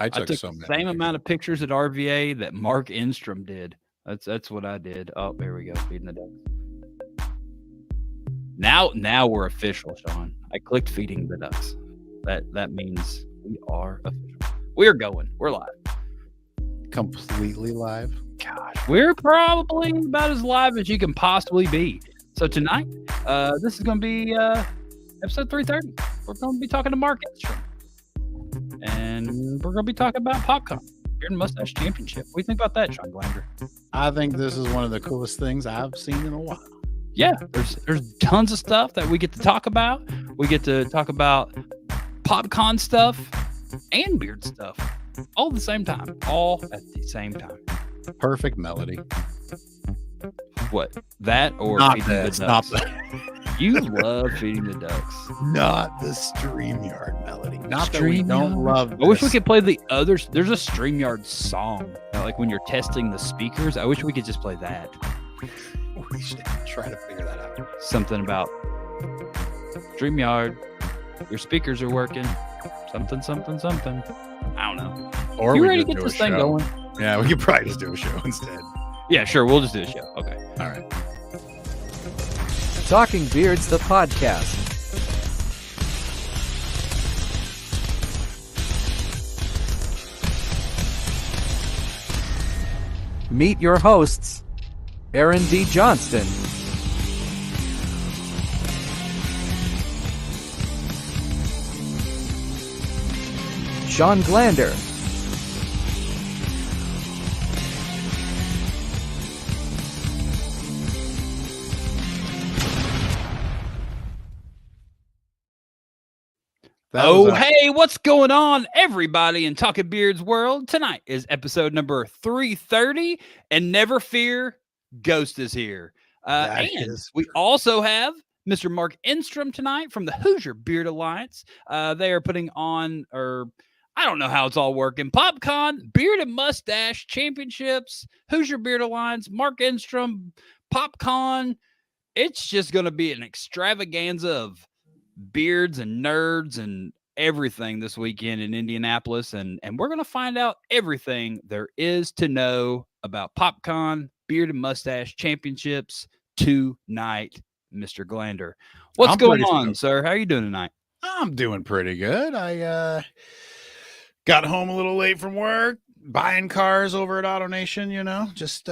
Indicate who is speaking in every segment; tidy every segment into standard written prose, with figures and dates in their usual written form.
Speaker 1: I
Speaker 2: took
Speaker 1: so
Speaker 2: the
Speaker 1: many
Speaker 2: same amount of pictures at RVA that Mark Enstrom did. That's what I did. Oh, there we go. Feeding the ducks. Now we're official, Shawn. I clicked feeding the ducks. That means we are official. We're going. We're live.
Speaker 1: Completely live.
Speaker 2: Gosh, we're probably about as live as you can possibly be. So tonight, this is going to be episode 330. We're going to be talking to Mark Enstrom. And we're going to be talking about PopCon, Beard and Mustache Championship. What do you think about that, Shawn Glander?
Speaker 1: I think this is one of the coolest things I've seen in a while.
Speaker 2: Yeah, there's tons of stuff that we get to talk about. We get to talk about PopCon stuff and beard stuff all at the same time. All at the same time.
Speaker 1: Perfect melody.
Speaker 2: What? That or
Speaker 1: not
Speaker 2: feeding
Speaker 1: this,
Speaker 2: the ducks?
Speaker 1: not the...
Speaker 2: You love feeding the ducks.
Speaker 1: Not the StreamYard melody. Not that we don't love this.
Speaker 2: I wish we could play the others. There's a StreamYard song. Like when you're testing the speakers. I wish we could just play that.
Speaker 1: We should try to figure that out.
Speaker 2: Something about StreamYard. Your speakers are working. Something. I don't know.
Speaker 1: Or
Speaker 2: you
Speaker 1: we
Speaker 2: ready to
Speaker 1: just
Speaker 2: get
Speaker 1: do
Speaker 2: this
Speaker 1: a
Speaker 2: thing
Speaker 1: show.
Speaker 2: going?
Speaker 1: Yeah, we could probably just do a show instead.
Speaker 2: Yeah, sure. We'll just do a show. Okay.
Speaker 1: All right.
Speaker 3: Talking Beards, the podcast. Meet your hosts, Aaron D. Johnston, Shawn Glander,
Speaker 2: Hey, what's going on, everybody in Talking Beards world? Tonight is episode number 330, and never fear, Ghost is here. We also have Mr. Mark Enstrom tonight from the Hoosier Beard Alliance. They are putting on, or I don't know how it's all working, PopCon, Beard and Mustache Championships, Hoosier Beard Alliance, Mark Enstrom, PopCon. It's just going to be an extravaganza of beards and nerds and everything this weekend in Indianapolis, and we're going to find out everything there is to know about PopCon, Beard and Mustache Championships tonight, Mr. Glander. What's going on, sir? How are you doing tonight?
Speaker 1: I'm doing pretty good. I got home a little late from work, buying cars over at AutoNation, just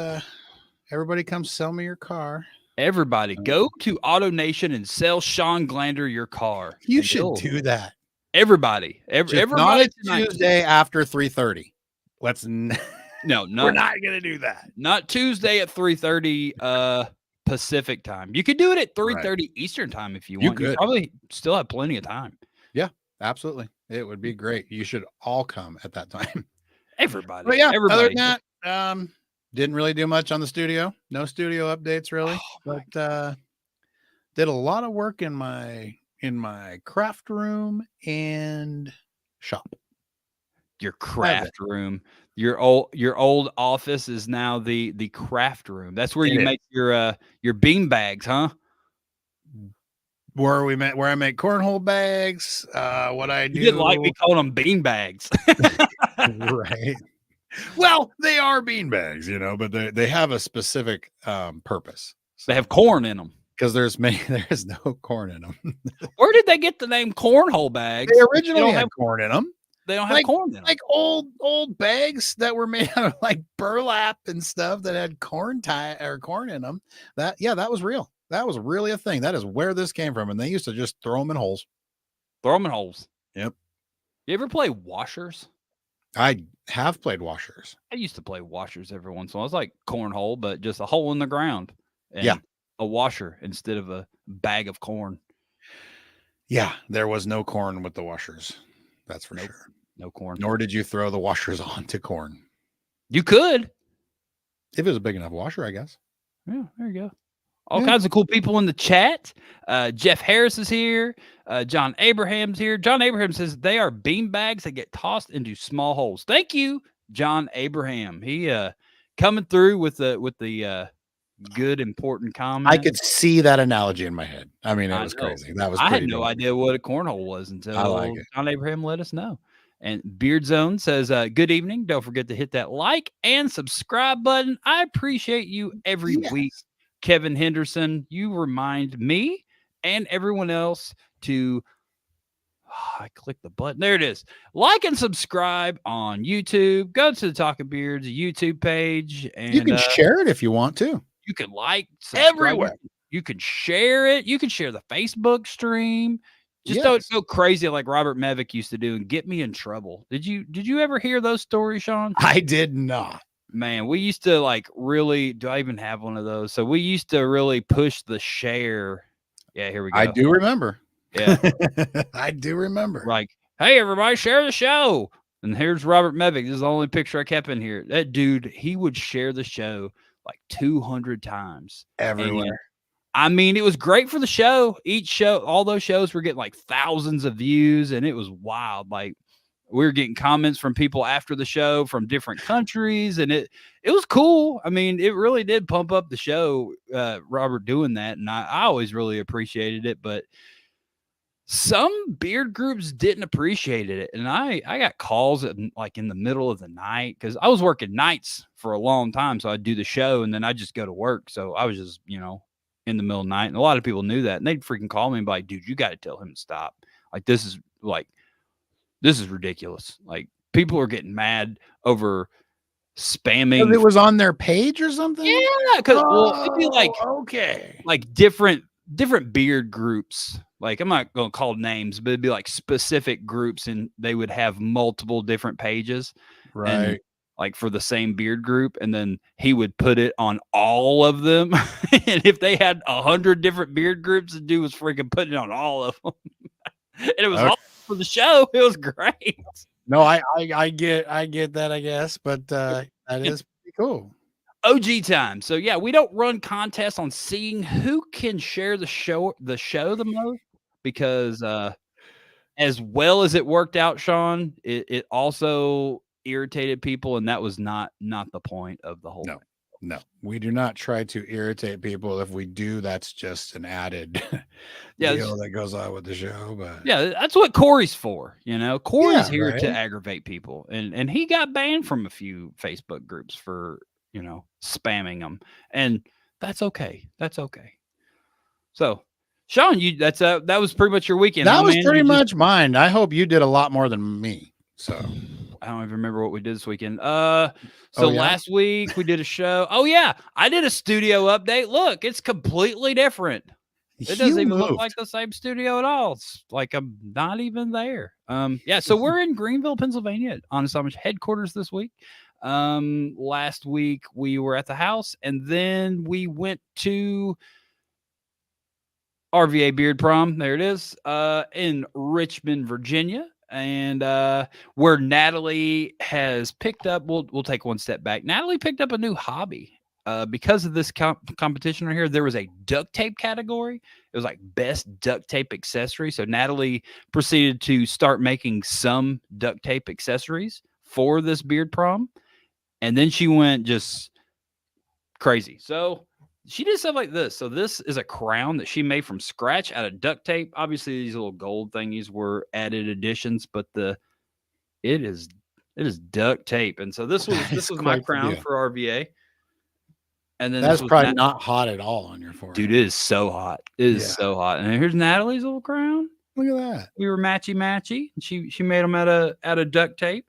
Speaker 1: everybody come sell me your car.
Speaker 2: Everybody, go to AutoNation and sell Shawn Glander your car.
Speaker 1: You should do that.
Speaker 2: Everybody, everybody.
Speaker 1: Not Tuesday after 3:30.
Speaker 2: No,
Speaker 1: we're not gonna do that.
Speaker 2: Not Tuesday at 3:30 Pacific time. You could do it at 3:30 Eastern time if you want. You probably still have plenty of time.
Speaker 1: Yeah, absolutely. It would be great. You should all come at that time.
Speaker 2: Everybody.
Speaker 1: But yeah,
Speaker 2: everybody.
Speaker 1: Other than that, didn't really do much on the studio. No studio updates really, but did a lot of work in my craft room and shop.
Speaker 2: Your craft room. Your old office is now the craft room. That's where you make your bean bags, huh?
Speaker 1: Where I make cornhole bags. What I do.
Speaker 2: You didn't like me calling them bean bags.
Speaker 1: Right. Well, they are bean bags, but they have a specific purpose.
Speaker 2: They have corn in them.
Speaker 1: Because there's no corn in them.
Speaker 2: Where did they get the name cornhole bags?
Speaker 1: They originally had corn in them.
Speaker 2: They don't have corn in them.
Speaker 1: Like old bags that were made out of like burlap and stuff that had corn in them. That was real. That was really a thing. That is where this came from. And they used to just throw them in holes.
Speaker 2: Yep. You ever play washers?
Speaker 1: I have played washers.
Speaker 2: I used to play washers every once in a while. It's like cornhole, but just a hole in the ground. And a washer instead of a bag of corn.
Speaker 1: Yeah, there was no corn with the washers. That's for sure.
Speaker 2: No corn.
Speaker 1: Nor did you throw the washers onto corn.
Speaker 2: You could.
Speaker 1: If it was a big enough washer, I guess.
Speaker 2: Yeah, there you go. All kinds of cool people in the chat. Jeff Harris is here. John Abraham's here. John Abraham says they are bean bags that get tossed into small holes. Thank you, John Abraham. He coming through with the good, important comment.
Speaker 1: I could see that analogy in my head. I mean, it was crazy. That was.
Speaker 2: I had no idea what a cornhole was until John Abraham let us know. And Beard Zone says, good evening. Don't forget to hit that like and subscribe button. I appreciate you every week. Kevin Henderson, you remind me and everyone else to I clicked the button. There it is. Like and subscribe on YouTube. Go to the Talking Beards YouTube page. And
Speaker 1: you can share it if you want to.
Speaker 2: You can like everywhere. You can share it. You can share the Facebook stream. Just don't go crazy like Robert Mevick used to do and get me in trouble. Did you ever hear those stories, Shawn?
Speaker 1: I did not.
Speaker 2: Man, we used to like really. Do I even have one of those? So we used to really push the share. Yeah, here we go.
Speaker 1: I do remember.
Speaker 2: Yeah,
Speaker 1: I do remember.
Speaker 2: Like, hey, everybody, share the show. And here's Robert Mevick. This is the only picture I kept in here. That dude, he would share the show like 200 times
Speaker 1: everywhere.
Speaker 2: And, I mean, it was great for the show. Each show, all those shows were getting like thousands of views, and it was wild. Like, we were getting comments from people after the show from different countries, and it was cool. I mean, it really did pump up the show, Robert doing that, and I always really appreciated it. But some beard groups didn't appreciate it, and I got calls like in the middle of the night because I was working nights for a long time, so I'd do the show and then I'd just go to work. So I was just in the middle of the night, and a lot of people knew that, and they'd freaking call me and be like, dude, you got to tell him to stop. Like, this is ridiculous. Like, people are getting mad over spamming.
Speaker 1: It was on their page or something?
Speaker 2: Yeah, because it'd be like,
Speaker 1: okay,
Speaker 2: like different beard groups. Like, I'm not going to call names, but it'd be like specific groups, and they would have multiple different pages.
Speaker 1: Right.
Speaker 2: And, like, for the same beard group, and then he would put it on all of them. And if they had 100 different beard groups, the dude was freaking putting it on all of them. And it was all for the show. It was great.
Speaker 1: No, I get that, I guess, but that is pretty cool.
Speaker 2: OG time. So yeah, we don't run contests on seeing who can share the show the most, because as well as it worked out, Shawn, it also irritated people, and that was not the point of the whole thing.
Speaker 1: No, we do not try to irritate people. If we do, that's just an added deal that goes on with the show. But
Speaker 2: yeah, that's what Corey's for. Corey's here
Speaker 1: right?
Speaker 2: to aggravate people, and he got banned from a few Facebook groups for spamming them, and that's okay. That's okay. So, Shawn, that was pretty much your weekend.
Speaker 1: That was pretty much mine. I hope you did a lot more than me. So
Speaker 2: I don't even remember what we did this weekend. Last week we did a show. Oh yeah, I did a studio update. Look, it's completely different. It doesn't even look like the same studio at all. It's like I'm not even there. So we're in Greenville, Pennsylvania, Honest Amish headquarters this week. Last week we were at the house, and then we went to RVA Beard Prom. There it is, in Richmond, Virginia. And where Natalie has picked up, we'll take one step back. Natalie picked up a new hobby. Because of this competition right here, there was a duct tape category. It was like best duct tape accessory. So Natalie proceeded to start making some duct tape accessories for this beard prom. And then she went just crazy. So she did stuff like this. So this is a crown that she made from scratch out of duct tape. Obviously, these little gold thingies were added additions, but it is duct tape. And so this was my crown for RVA. And then
Speaker 1: that's probably not hot at all on your forehead.
Speaker 2: Dude, it is so hot. It is so hot. And here's Natalie's little crown.
Speaker 1: Look at that.
Speaker 2: We were matchy. She made them out of duct tape.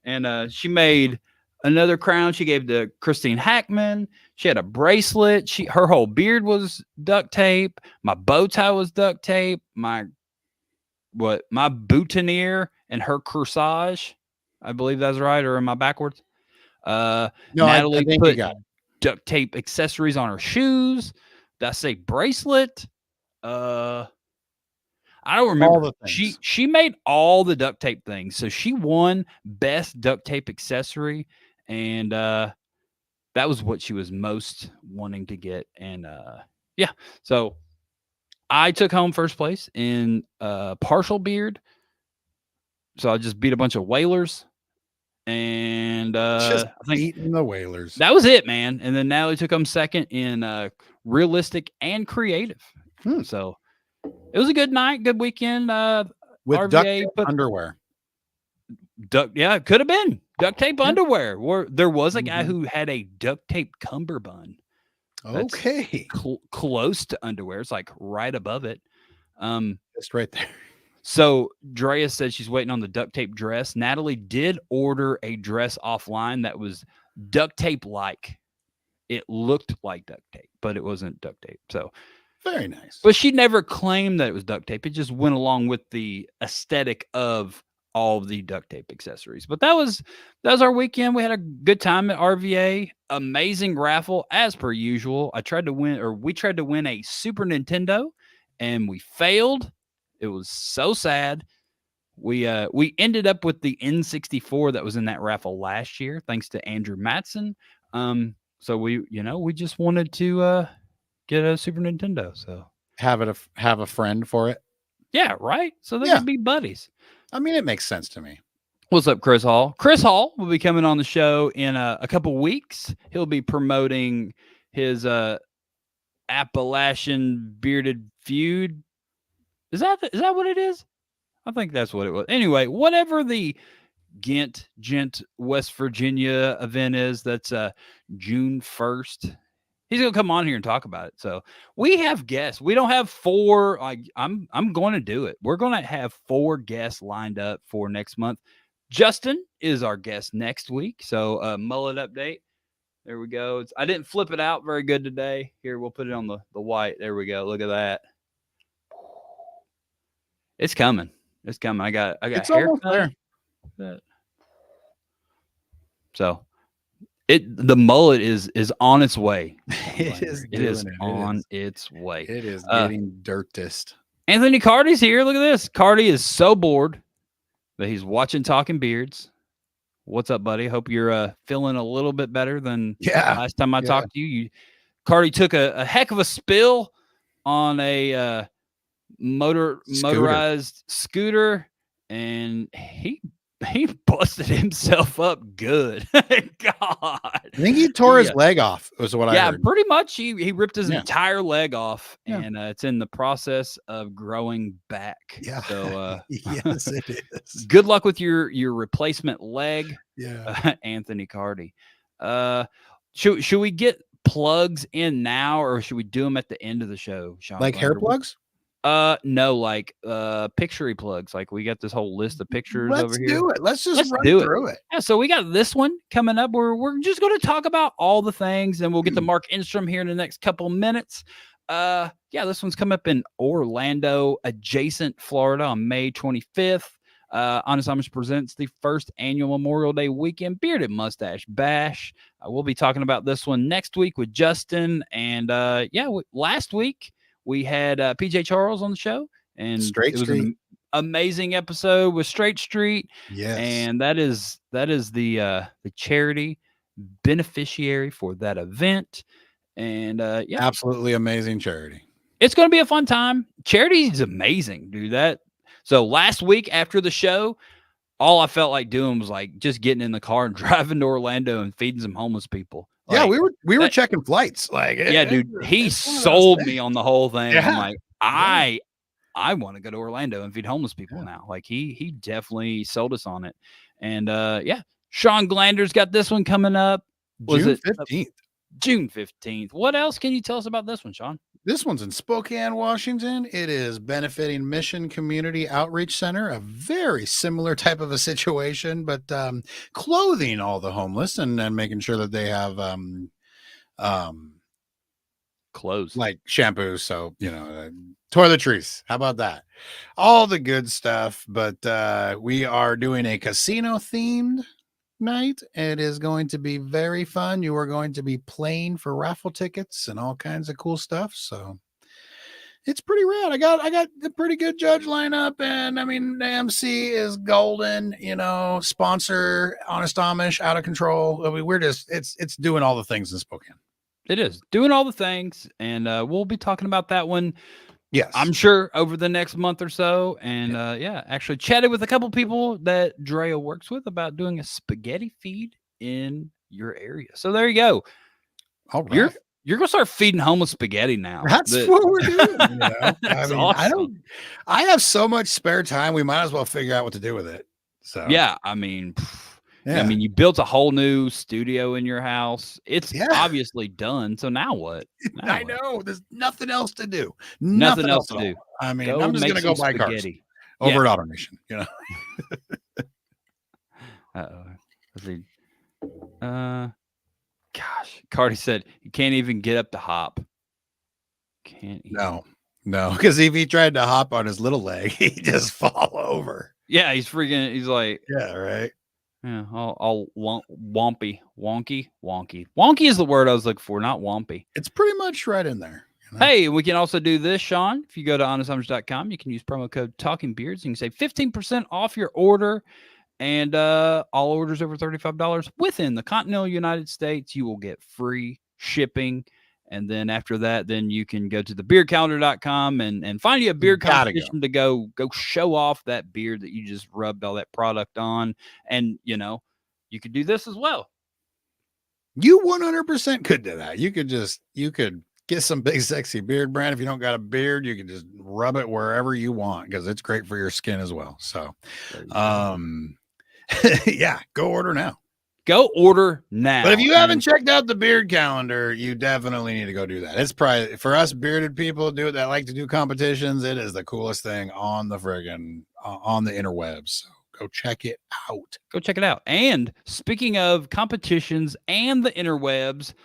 Speaker 2: And she made another crown she gave to Christine Hackman. She had a bracelet. Her whole beard was duct tape. My bow tie was duct tape. My boutonniere and her corsage. I believe that's right. Or am I backwards?
Speaker 1: No,
Speaker 2: Natalie
Speaker 1: I think
Speaker 2: put
Speaker 1: you got it.
Speaker 2: Duct tape accessories on her shoes. Did I say bracelet? I don't remember.
Speaker 1: All the things.
Speaker 2: She made all the duct tape things. So she won best duct tape accessory, and that was what she was most wanting to get. And so I took home first place in partial beard. So I just beat a bunch of whalers. And
Speaker 1: just
Speaker 2: I think
Speaker 1: eating the whalers.
Speaker 2: That was it, man. And then Natalie took home second in realistic and creative. So it was a good night, good weekend.
Speaker 1: With
Speaker 2: RVA
Speaker 1: duct tape underwear.
Speaker 2: it could have been duct tape underwear. There was a guy who had a duct tape cummerbund.
Speaker 1: Okay.
Speaker 2: Close to underwear. It's like right above it.
Speaker 1: Just right there.
Speaker 2: So Drea said she's waiting on the duct tape dress. Natalie did order a dress offline that was duct tape like. It looked like duct tape, but it wasn't duct tape. So
Speaker 1: very nice.
Speaker 2: But she never claimed that it was duct tape. It just went along with the aesthetic of all of the duct tape accessories. But that was our weekend. We had a good time at RVA. Amazing raffle as per usual. We tried to win a Super Nintendo and we failed. It was so sad. We ended up with the N64 that was in that raffle last year, thanks to Andrew Matson. So we just wanted to get a Super Nintendo. So
Speaker 1: have a friend for it.
Speaker 2: Yeah, right. So they could be buddies.
Speaker 1: I mean, it makes sense to me.
Speaker 2: What's up, Chris Hall? Chris Hall will be coming on the show in a couple weeks. He'll be promoting his Appalachian Bearded Feud. Is that what it is? I think that's what it was. Anyway, whatever the Gent, West Virginia event is, that's June 1st. He's gonna come on here and talk about it. So we have guests. We don't have 4. I'm going to do it. We're gonna have 4 guests lined up for next month. Justin is our guest next week. So mullet update. There we go. I didn't flip it out very good today. Here, we'll put it on the white. There we go. Look at that. It's coming. It's coming. I got
Speaker 1: it's
Speaker 2: hair
Speaker 1: almost there.
Speaker 2: So the mullet is on its way.
Speaker 1: It is
Speaker 2: on its way.
Speaker 1: It is getting dirtest.
Speaker 2: Anthony Carty's here. Look at this. Carty is so bored that he's watching Talking Beards. What's up, buddy? Hope you're feeling a little bit better than last time I talked to you. Carty took a heck of a spill on a motorized scooter, and he busted himself up good. God,
Speaker 1: I think he tore his leg off, was what I heard.
Speaker 2: Yeah, pretty much. He ripped his entire leg off, and it's in the process of growing back.
Speaker 1: Yeah.
Speaker 2: So
Speaker 1: yes, it is.
Speaker 2: Good luck with your replacement leg.
Speaker 1: Yeah.
Speaker 2: Anthony Carty. Should we get plugs in now, or should we do them at the end of the show, Shawn?
Speaker 1: Like hair plugs?
Speaker 2: No, like picture plugs. Like we got this whole list of pictures over here.
Speaker 1: Let's do it. Let's just run through it.
Speaker 2: Yeah, so we got this one coming up where we're just going to talk about all the things, and we'll get to Mark Enstrom here in the next couple minutes. This one's coming up in Orlando, adjacent Florida, on May 25th. Honest Amish presents the first annual Memorial Day weekend Bearded Mustache Bash. We'll be talking about this one next week with Justin, and last week we had PJ Charles on the show, and it was an amazing episode with Straight Street.
Speaker 1: Yes,
Speaker 2: and that is the charity beneficiary for that event, and
Speaker 1: absolutely amazing charity.
Speaker 2: It's going to be a fun time. Charity is amazing, dude. So last week after the show, all I felt like doing was like just getting in the car and driving to Orlando and feeding some homeless people.
Speaker 1: Like, we were checking flights. Like,
Speaker 2: dude, he sold me on the whole thing.
Speaker 1: Yeah.
Speaker 2: I'm like, I want to go to Orlando and feed homeless people now. Like he definitely sold us on it. And Sean Glander's got this one coming up.
Speaker 1: June 15th.
Speaker 2: June 15th. What else can you tell us about this one, Sean?
Speaker 1: This one's in Spokane, Washington. It is benefiting Mission Community Outreach Center, a very similar type of a situation, but clothing all the homeless and making sure that they have
Speaker 2: clothes,
Speaker 1: like shampoo, soap, toiletries. How about that? All the good stuff. But we are doing a casino themed night. It is going to be very fun. You are going to be playing for raffle tickets and all kinds of cool stuff. So it's pretty rad. I got a pretty good judge lineup, and I mean the MC is golden, sponsor Honest Amish, Out of Control. I mean, it's doing all the things in Spokane.
Speaker 2: It is doing all the things, and we'll be talking about that one.
Speaker 1: Yes,
Speaker 2: I'm sure over the next month or so. And actually chatted with a couple people that Drea works with about doing a spaghetti feed in your area. So there you go.
Speaker 1: All right.
Speaker 2: You're gonna start feeding homeless spaghetti now.
Speaker 1: That's what we're doing.
Speaker 2: That's awesome.
Speaker 1: I have so much spare time. We might as well figure out what to do with it. So
Speaker 2: yeah, I mean, you built a whole new studio in your house. It's obviously done. So now what?
Speaker 1: I know there's nothing else to do.
Speaker 2: Nothing else to
Speaker 1: at all.
Speaker 2: do.
Speaker 1: I mean,
Speaker 2: Go
Speaker 1: I'm just
Speaker 2: make
Speaker 1: gonna go
Speaker 2: some
Speaker 1: buy cars
Speaker 2: spaghetti.
Speaker 1: over at AutoNation. You know.
Speaker 2: Let's see. Gosh, Cardi said you can't even get up to hop.
Speaker 1: No, because if he tried to hop on his little leg, he'd just fall over.
Speaker 2: Yeah, he's freaking. He's like,
Speaker 1: yeah, right.
Speaker 2: Yeah, all wonky. Wonky is the word I was looking for, not wompy.
Speaker 1: It's pretty much right in there.
Speaker 2: You know? Hey, we can also do this, Shawn. If you go to honesthummers.com, you can use promo code Talking Beards. You can save 15% off your order. And all orders over $35 within the continental United States, you will get free shipping. And then after that, then you can go to thebeardcalendar.com and find you a beard competition to go show off that beard that you just rubbed all that product on. And, you could do this as well.
Speaker 1: You 100% could do that. You could get some big sexy beard brand. If you don't got a beard, you can just rub it wherever you want because it's great for your skin as well. So, yeah, go order now.
Speaker 2: Go order now.
Speaker 1: But if you haven't checked out the beard calendar, you definitely need to go do that. It's probably for us bearded people that like to do competitions. It is the coolest thing on the friggin' on the interwebs. So go check it out.
Speaker 2: Go check it out. And speaking of competitions and the interwebs,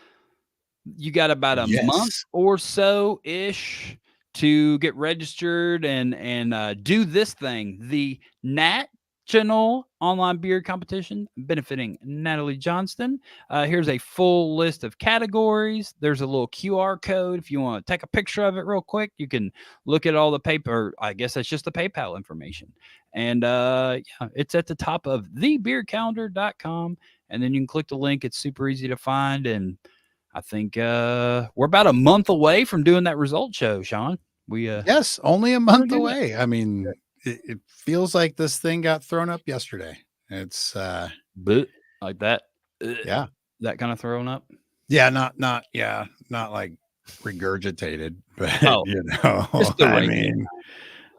Speaker 2: you got about a month or so ish to get registered and do this thing, the National Online Beard Competition benefiting Natalie Johnston. Here's a full list of categories. There's a little QR code. If you want to take a picture of it real quick, you can look at all the paper. I guess that's just the PayPal information. And it's at the top of thebeardcalendar.com. And then you can click the link. It's super easy to find. And I think we're about a month away from doing that result show, Shawn.
Speaker 1: Yes, only a month away. I mean, it feels like this thing got thrown up yesterday. It's
Speaker 2: like that.
Speaker 1: Yeah.
Speaker 2: That kind of thrown up.
Speaker 1: Yeah, not like regurgitated, but I mean,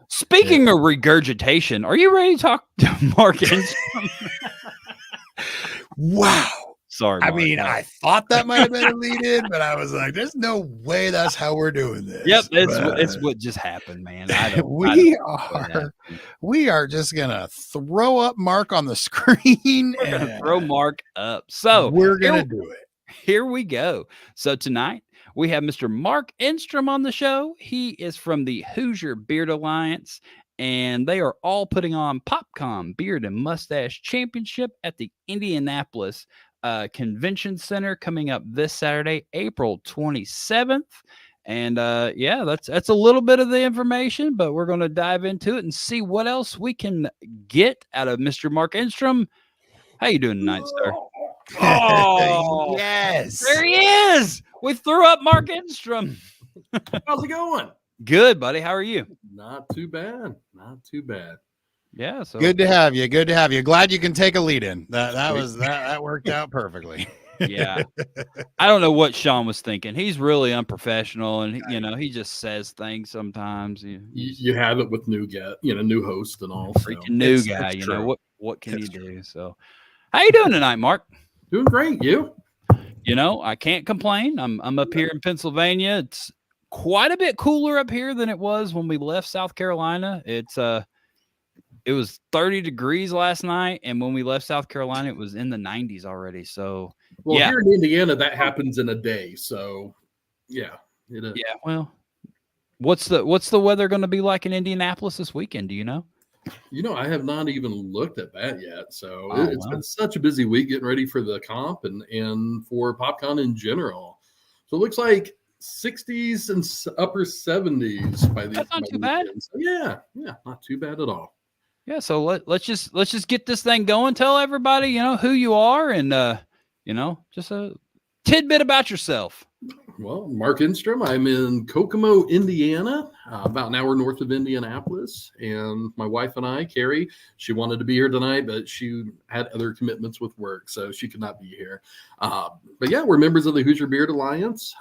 Speaker 2: speaking of regurgitation, are you ready to talk to Mark Enstrom?
Speaker 1: Wow.
Speaker 2: Sorry,
Speaker 1: Mark. I mean, I thought that might have been a lead in, but I was like, there's no way that's how we're doing this.
Speaker 2: Yep, it's what just happened, man.
Speaker 1: We are just gonna throw up Mark on the screen.
Speaker 2: We're gonna throw Mark up. So
Speaker 1: we're gonna do it.
Speaker 2: Here we go. So tonight we have Mr. Mark Enstrom on the show. He is from the Hoosier Beard Alliance. And they are all putting on PopCon Beard and Mustache Championship at the Indianapolis Convention Center coming up this Saturday, April 27th. And that's a little bit of the information, but we're going to dive into it and see what else we can get out of Mr. Mark Enstrom. How you doing tonight, sir?
Speaker 1: Oh, yes.
Speaker 2: There he is. We threw up Mark Enstrom.
Speaker 4: How's it going?
Speaker 2: Good, buddy. How are you?
Speaker 4: Not too bad.
Speaker 2: Yeah. So
Speaker 1: good to have you. Good to have you. Glad you can take a lead in. That worked out perfectly.
Speaker 2: Yeah. I don't know what Shawn was thinking. He's really unprofessional, and he just says things sometimes.
Speaker 4: You have it with new host and all.
Speaker 2: Freaking new guy. What can you do? So, how you doing tonight, Mark?
Speaker 4: Doing great. You?
Speaker 2: I can't complain. I'm up here in Pennsylvania. It's quite a bit cooler up here than it was when we left South Carolina. It was 30 degrees last night, and when we left South Carolina, it was in the 90s already. So,
Speaker 4: here in Indiana, that happens in a day. So, yeah.
Speaker 2: Yeah. Well, what's the weather going to be like in Indianapolis this weekend? Do you know?
Speaker 4: I have not even looked at that yet. So it's been such a busy week getting ready for the comp and for PopCon in general. So it looks like 60s and upper 70s by the
Speaker 2: That's not too bad.
Speaker 4: So yeah, not too bad at all.
Speaker 2: Yeah, so let's just get this thing going. Tell everybody, who you are and just a tidbit about yourself.
Speaker 4: Well, Mark Enstrom. I'm in Kokomo, Indiana, about an hour north of Indianapolis. And my wife and I, Carrie, she wanted to be here tonight, but she had other commitments with work, so she could not be here. But yeah, we're members of the Hoosier Beard Alliance,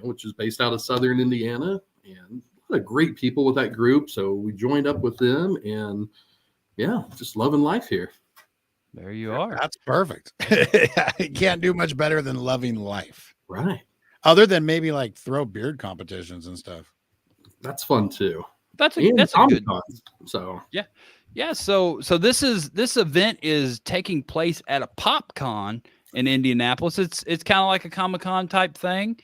Speaker 4: which is based out of Southern Indiana. And a lot of great people with that group. So we joined up with them and yeah, just loving life here.
Speaker 2: There you are.
Speaker 1: That's perfect. You can't do much better than loving life.
Speaker 4: Right.
Speaker 1: Other than maybe like throw beard competitions and stuff.
Speaker 4: That's fun too.
Speaker 2: That's a good.
Speaker 4: So
Speaker 2: yeah. So this event is taking place at a PopCon in Indianapolis. It's kind of like a Comic-Con type thing.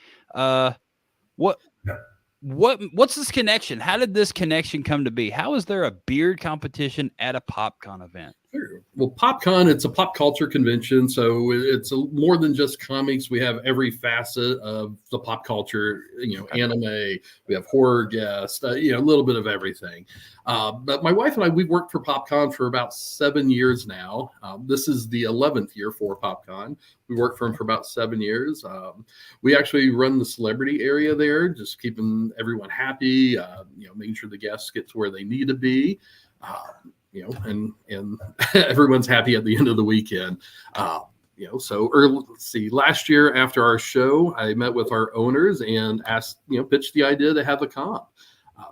Speaker 2: What's this connection? How did this connection come to be? How is there a beard competition at a PopCon event?
Speaker 4: Sure. Well, PopCon, it's a pop culture convention, so it's more than just comics. We have every facet of the pop culture, anime. We have horror guests, a little bit of everything. But my wife and I, we've worked for PopCon for about 7 years now. This is the 11th year for PopCon. We worked for them for about 7 years. We actually run the celebrity area there, just keeping everyone happy, making sure the guests get to where they need to be. And everyone's happy at the end of the weekend. Let's see, last year after our show, I met with our owners and asked, pitched the idea to have a comp,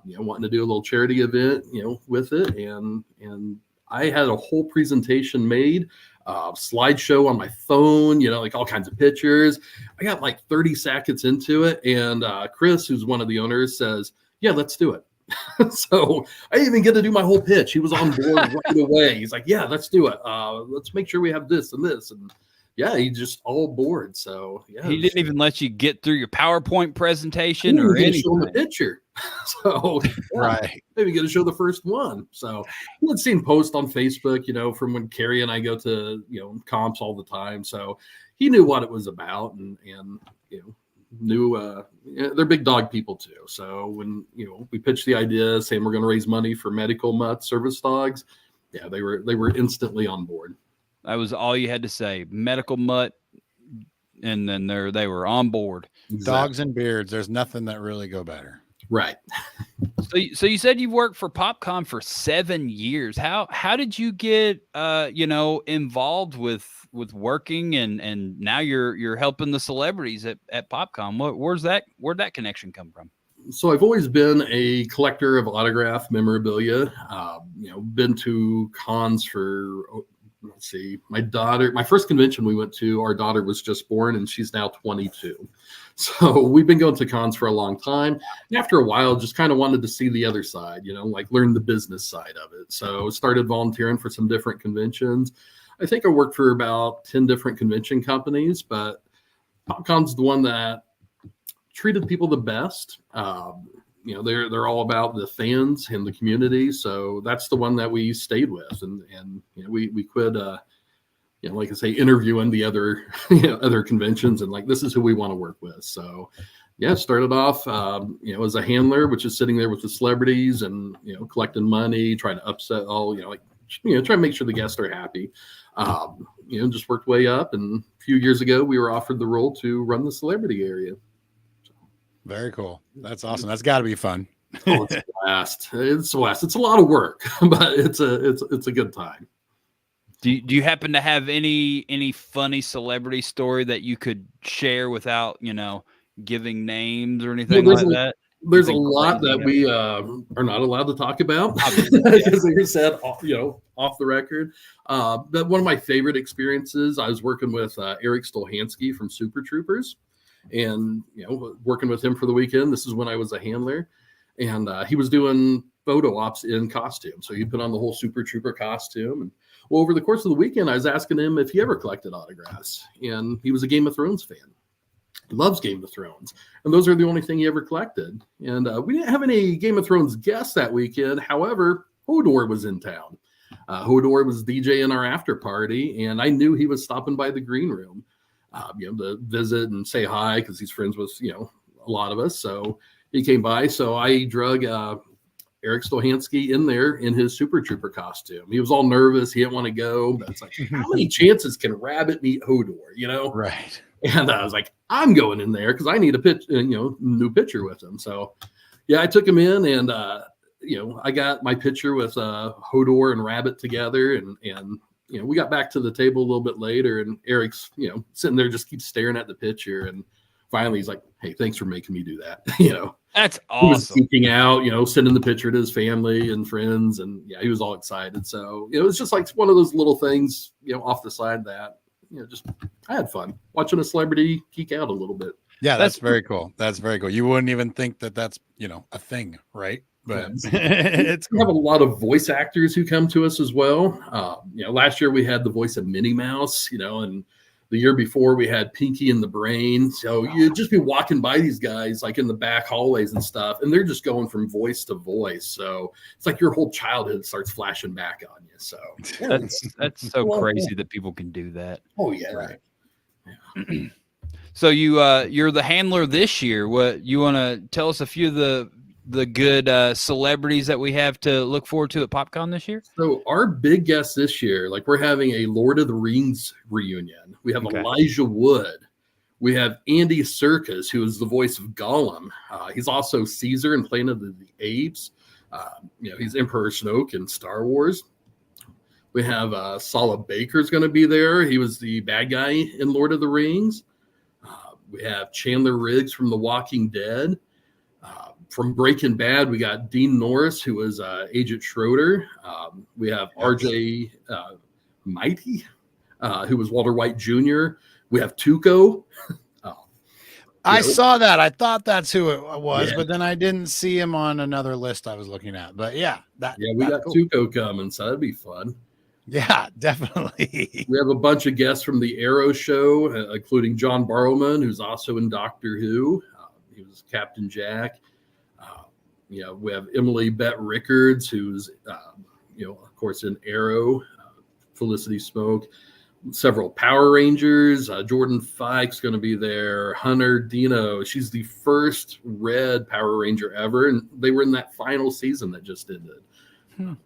Speaker 4: wanting to do a little charity event, with it. And I had a whole presentation made, slideshow on my phone, like all kinds of pictures. I got like 30 seconds into it. And Chris, who's one of the owners, says, yeah, let's do it. So I didn't even get to do my whole pitch. He was on board right away. He's like, yeah, let's do it. Let's make sure we have this and this. And yeah, he just all board. So yeah,
Speaker 2: he didn't even let you get through your PowerPoint presentation or anything.
Speaker 4: Show him the picture. So yeah,
Speaker 1: right,
Speaker 4: maybe get to show the first one. So I'd seen posts on Facebook, from when Carrie and I go to comps all the time. So he knew what it was about, and knew they're big dog people too. So when we pitched the idea saying we're going to raise money for medical mutt service dogs, yeah, they were instantly on board.
Speaker 2: That was all you had to say, medical mutt, and then they were on board.
Speaker 1: Exactly. Dogs and beards, there's nothing that really go better.
Speaker 4: Right.
Speaker 2: So you said you've worked for PopCon for 7 years. How did you get involved with working and now you're helping the celebrities at PopCon? Where'd that connection come from?
Speaker 4: So I've always been a collector of autograph memorabilia. Been to cons for let's see, my first convention we went to, our daughter was just born and she's now 22. So we've been going to cons for a long time. And after a while, just kind of wanted to see the other side, like learn the business side of it. So started volunteering for some different conventions. I think I worked for about 10 different convention companies, but PopCon's the one that treated people the best. They're all about the fans and the community. So that's the one that we stayed with. And we quit, like I say, interviewing the other, other conventions and like, this is who we want to work with. So yeah, started off, as a handler, which is sitting there with the celebrities and, collecting money, trying to upset all, try to make sure the guests are happy. Just worked way up. And a few years ago, we were offered the role to run the celebrity area.
Speaker 1: Very cool. That's awesome. That's got to be fun.
Speaker 4: Oh, it's a blast. It's a blast. It's a lot of work, but it's a good time.
Speaker 2: Do you happen to have any funny celebrity story that you could share without giving names or anything like that?
Speaker 4: There's a lot that we are not allowed to talk about because you said off the record. But one of my favorite experiences, I was working with Eric Stolhansky from Super Troopers. And working with him for the weekend. This is when I was a handler, and he was doing photo ops in costume. So he put on the whole Super Trooper costume. And well, over the course of the weekend, I was asking him if he ever collected autographs, and he was a Game of Thrones fan. He loves Game of Thrones, and those are the only thing he ever collected. And we didn't have any Game of Thrones guests that weekend. However, Hodor was in town. Hodor was DJing our after party, and I knew he was stopping by the green room. To visit and say hi because he's friends with, a lot of us. So he came by. So I drug Eric Stolhansky in there in his Super Trooper costume. He was all nervous. He didn't want to go. But it's like, how many chances can Rabbit meet Hodor,
Speaker 1: Right.
Speaker 4: And I was like, I'm going in there because I need a new picture with him. So yeah, I took him in and, I got my picture with Hodor and Rabbit together and we got back to the table a little bit later and Eric's, sitting there just keeps staring at the picture. And finally he's like, hey, thanks for making me do that.
Speaker 2: That's
Speaker 4: he was
Speaker 2: awesome.
Speaker 4: seeking out, sending the picture to his family and friends, and yeah, he was all excited. So it was just like one of those little things, off the side that, just I had fun watching a celebrity geek out a little bit.
Speaker 1: Yeah, that's very cool. That's very cool. You wouldn't even think that that's a thing, right? But it's cool.
Speaker 4: We have a lot of voice actors who come to us as well. Last year we had the voice of Minnie Mouse, and the year before we had Pinky and the Brain. So you'd just be walking by these guys like in the back hallways and stuff, and they're just going from voice to voice. So it's like your whole childhood starts flashing back on you. So
Speaker 2: that's so crazy that people can do that.
Speaker 4: Oh yeah.
Speaker 1: Right.
Speaker 4: Yeah.
Speaker 2: So you're the handler this year. What you want to tell us a few of the good celebrities that we have to look forward to at PopCon this year?
Speaker 4: So our big guest this year, like we're having a Lord of the Rings reunion. We have Elijah Wood. We have Andy Serkis, who is the voice of Gollum. He's also Caesar in Planet of the Apes. He's Emperor Snoke in Star Wars. We have Sala Baker's going to be there. He was the bad guy in Lord of the Rings. We have Chandler Riggs from The Walking Dead. From Breaking Bad, we got Dean Norris, who was Agent Schroeder. We have RJ Mighty, who was Walter White Jr. We have Tuco.
Speaker 1: I saw that. I thought that's who it was, but then I didn't see him on another list I was looking at. But we
Speaker 4: got cool. Tuco coming, so that'd be fun.
Speaker 1: Yeah, definitely.
Speaker 4: We have a bunch of guests from the Arrow show, including John Barrowman, who's also in Doctor Who. He was Captain Jack. We have Emily Bett Rickards, who's, of course, in Arrow, Felicity Smoke, several Power Rangers. Jordan Fike's going to be there. Hunter Dino. She's the first red Power Ranger ever, and they were in that final season that just ended.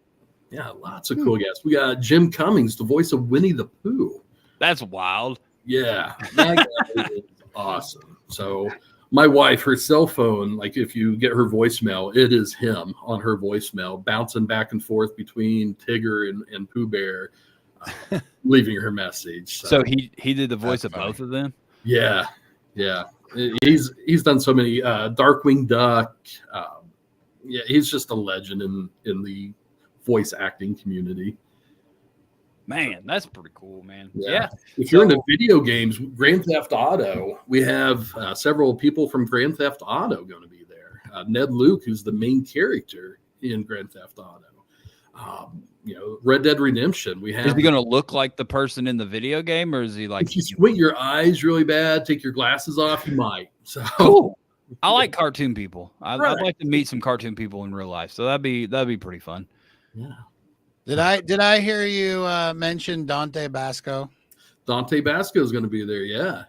Speaker 4: Yeah, lots of cool guests. We got Jim Cummings, the voice of Winnie the Pooh.
Speaker 2: That's wild.
Speaker 4: Yeah, that guy is awesome. So my wife, her cell phone, like if you get her voicemail, it is him on her voicemail, bouncing back and forth between Tigger and Pooh Bear, leaving her message.
Speaker 2: So he did the voice of both of them?
Speaker 4: Yeah. He's done so many. Darkwing Duck. He's just a legend in the voice acting community.
Speaker 2: Man, that's pretty cool, man.
Speaker 4: Yeah. If you're into video games, Grand Theft Auto, we have several people from Grand Theft Auto going to be there. Ned Luke, who's the main character in Grand Theft Auto. Red Dead Redemption.
Speaker 2: Is he going to look like the person in the video game, or is he like?
Speaker 4: If you squint your eyes really bad, take your glasses off, you might. So
Speaker 2: cool. I like cartoon people. I'd like to meet some cartoon people in real life. So that'd be pretty fun.
Speaker 4: Yeah.
Speaker 1: Did I hear you mention Dante Basco?
Speaker 4: Dante Basco is going to be there. Yeah.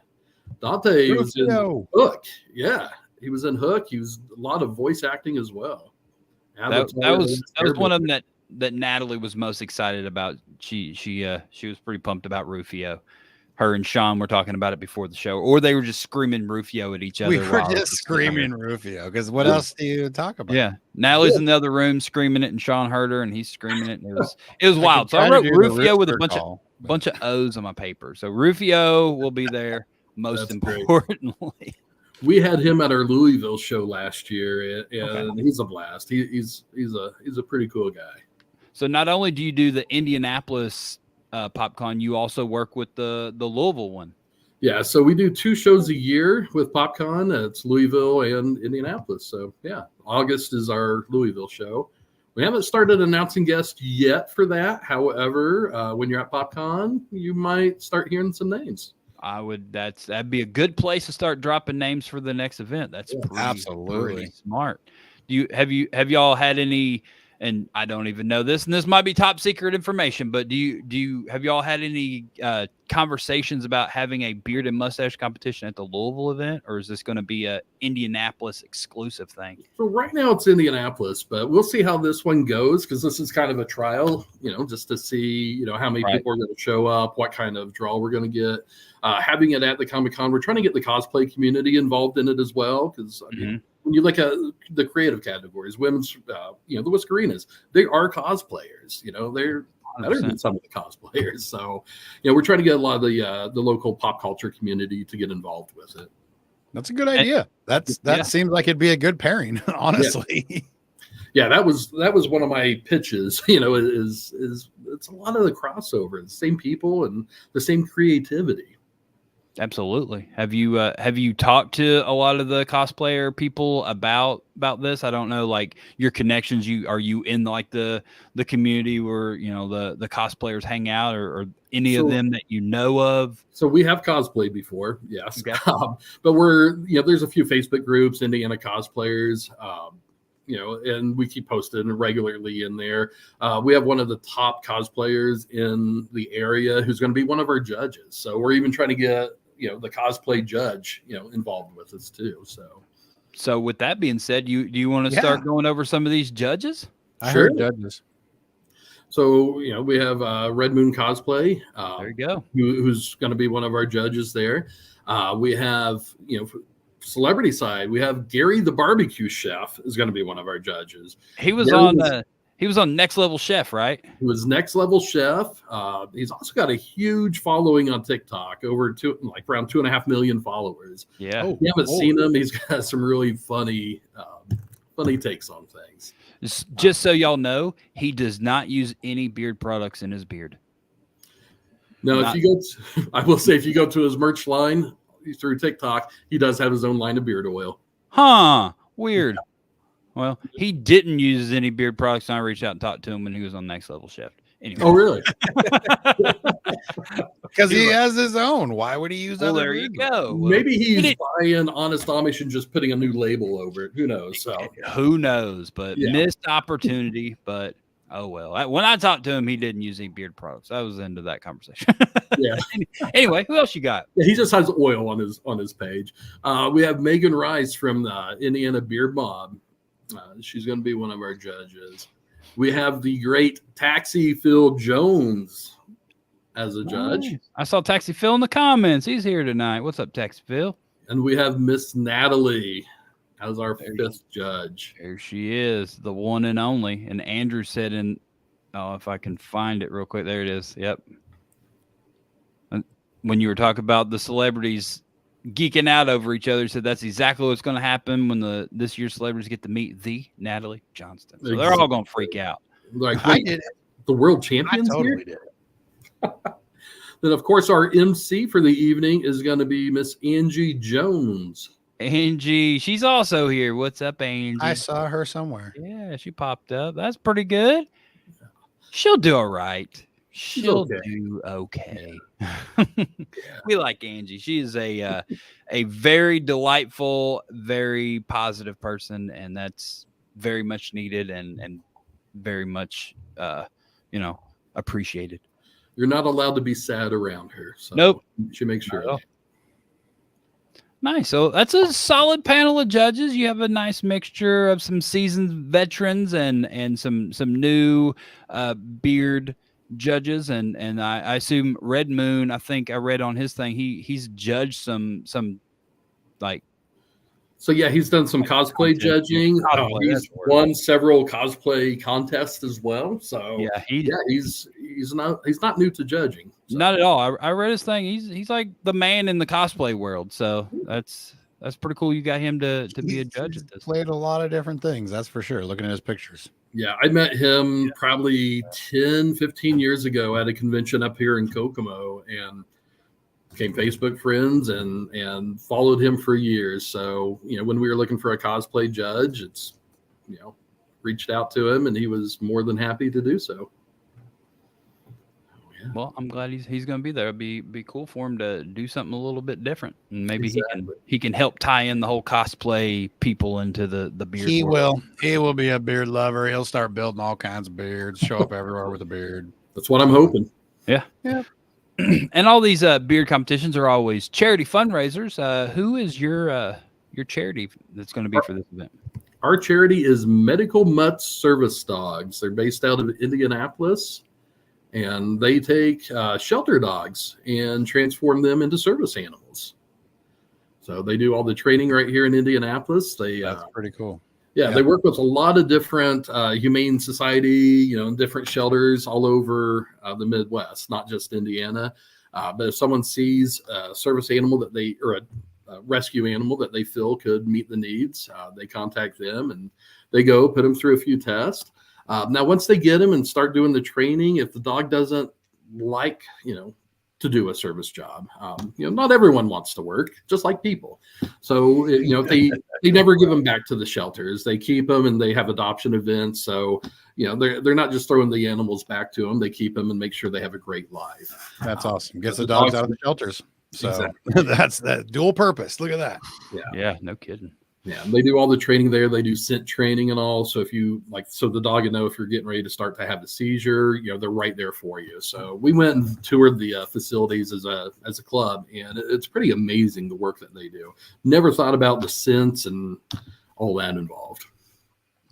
Speaker 4: Dante was in Hook. Yeah. He was in Hook. He was a lot of voice acting as well.
Speaker 2: That was one of them that Natalie was most excited about. She was pretty pumped about Rufio. Her and Shawn were talking about it before the show, or they were just screaming Rufio at each other.
Speaker 1: We were just screaming Rufio because what else do you talk about?
Speaker 2: Yeah, Natalie's in the other room screaming it, and Shawn heard her, and he's screaming it. And it was wild. So I wrote Rufio with a bunch of O's on my paper. So Rufio will be there. Most importantly,
Speaker 4: we had him at our Louisville show last year, and he's a blast. He's a pretty cool guy.
Speaker 2: So not only do you do the Indianapolis PopCon, you also work with the Louisville one.
Speaker 4: Yeah, so we do 2 shows a year with PopCon. It's Louisville and Indianapolis. So yeah, August is our Louisville show. We haven't started announcing guests yet for that. However, when you're at PopCon, you might start hearing some names. That'd be a good place to start dropping names for the next event. That's pretty smart. Have y'all had any? And I don't even know this, and this might be top secret information, but have y'all had any conversations about having a beard and mustache competition at the Louisville event, or is this going to be a Indianapolis exclusive thing? So right now it's Indianapolis, but we'll see how this one goes, because this is kind of a trial, just to see, how many people are going to show up, what kind of draw we're going to get. Having it at the Comic-Con, we're trying to get the cosplay community involved in it as well, because when you look at the creative categories, women's, the Whiskerinas, they are cosplayers. They're better than some of the cosplayers. So, we're trying to get a lot of the local pop culture community to get involved with it.
Speaker 1: That's a good idea. That seems like it'd be a good pairing, honestly.
Speaker 4: Yeah, that was one of my pitches. Is it's a lot of the crossover, the same people and the same creativity.
Speaker 2: Absolutely. Have you talked to a lot of the cosplayer people about this? I don't know, like your connections. Are you in like the community where the cosplayers hang out, or any of them that you know of?
Speaker 4: So we have cosplayed before, yes.
Speaker 2: Okay.
Speaker 4: But we're there's a few Facebook groups, Indiana cosplayers. And we keep posting regularly in there. We have one of the top cosplayers in the area who's going to be one of our judges. So we're even trying to get the cosplay judge involved with us too. So
Speaker 2: with that being said, do you want to start going over some of these judges?
Speaker 1: I heard judges.
Speaker 4: So we have Red Moon Cosplay.
Speaker 2: There you go.
Speaker 4: Who's going to be one of our judges there. We have celebrity side, we have Gary the barbecue chef is going to be one of our judges.
Speaker 2: He was on Next Level Chef, right?
Speaker 4: He was Next Level Chef. He's also got a huge following on TikTok, around 2.5 million followers.
Speaker 2: Yeah.
Speaker 4: If you haven't seen him, he's got some really funny takes on things.
Speaker 2: Just so y'all know, he does not use any beard products in his beard.
Speaker 4: No, I will say if you go to his merch line through TikTok, he does have his own line of beard oil.
Speaker 2: Huh. Weird. Well, he didn't use any beard products, and I reached out and talked to him when he was on Next Level Chef. Anyway.
Speaker 4: Oh, really?
Speaker 1: Because he has his own. Why would he use other?
Speaker 2: There you go.
Speaker 4: Well, maybe he's buying Honest Amish and just putting a new label over it. Who knows? So
Speaker 2: who knows? But missed opportunity. But oh well. When I talked to him, he didn't use any beard products. I was into that conversation.
Speaker 4: Yeah.
Speaker 2: Anyway, who else you got?
Speaker 4: Yeah, he just has oil on his page. We have Megan Rice from the Indiana Beard Mob. She's going to be one of our judges. We have the great Taxi Phil Jones as a judge.
Speaker 2: I saw Taxi Phil in the comments. He's here tonight. What's up, Taxi Phil?
Speaker 4: And we have Miss Natalie as our fifth judge.
Speaker 2: There she is, the one and only. And Andrew said if I can find it real quick. There it is. Yep. When you were talking about the celebrities geeking out over each other, said that's exactly what's going to happen when this year's celebrities get to meet the Natalie Johnston. So they're all going to freak out.
Speaker 4: Like, the world champions
Speaker 1: totally
Speaker 4: here? Did. Then, of course, our MC for the evening is going to be Miss Angie Jones.
Speaker 2: Angie, she's also here. What's up, Angie?
Speaker 1: I saw her somewhere.
Speaker 2: Yeah, she popped up. That's pretty good. She'll do all right. She'll do okay. We like Angie. She is a very delightful, very positive person, and that's very much needed and very much appreciated.
Speaker 4: You're not allowed to be sad around her. So
Speaker 2: nope.
Speaker 4: She makes sure.
Speaker 2: Nice. So that's a solid panel of judges. You have a nice mixture of some seasoned veterans and some new beard judges, and I assume Red Moon, I think I read on his thing, he's judged some like.
Speaker 4: So yeah, he's done some cosplay judging. He's won several cosplay contests as well. So he's not new to judging. So.
Speaker 2: Not at all. I read his thing. He's like the man in the cosplay world. So that's pretty cool. You got him to be a judge at this.
Speaker 1: Played a lot of different things, that's for sure. Looking at his pictures.
Speaker 4: Yeah, I met him probably 10, 15 years ago at a convention up here in Kokomo and became Facebook friends and followed him for years. So, when we were looking for a cosplay judge, reached out to him and he was more than happy to do so. Yeah.
Speaker 2: Well, I'm glad he's going to be there. It'd be cool for him to do something a little bit different, and maybe he can help tie in the whole cosplay people into the beard.
Speaker 1: He will be a beard lover. He'll start building all kinds of beards, show up everywhere with a beard.
Speaker 4: That's what I'm hoping.
Speaker 2: Yeah. And all these beard competitions are always charity fundraisers. Who is your charity that's going to be for this event?
Speaker 4: Our charity is Medical Mutts Service Dogs. They're based out of Indianapolis. And they take shelter dogs and transform them into service animals. So they do all the training right here in Indianapolis.
Speaker 1: That's pretty cool.
Speaker 4: Yeah, they work with a lot of different humane society, different shelters all over the Midwest, not just Indiana. But if someone sees a service animal or rescue animal that they feel could meet the needs. They contact them and they go put them through a few tests. Now, once they get them and start doing the training, if the dog doesn't like, to do a service job, not everyone wants to work, just like people. So, if they never give them back to the shelters, they keep them and they have adoption events. So, they're not just throwing the animals back to them. They keep them and make sure they have a great life.
Speaker 1: That's awesome. Gets the dogs out of the shelters. So exactly. That's that dual purpose. Look at that.
Speaker 2: Yeah, no kidding.
Speaker 4: Yeah, they do all the training there. They do scent training and all. So if you so the dog will know if you're getting ready to start to have a seizure, they're right there for you. So we went and toured the facilities as a club, and it's pretty amazing the work that they do. Never thought about the scents and all that involved.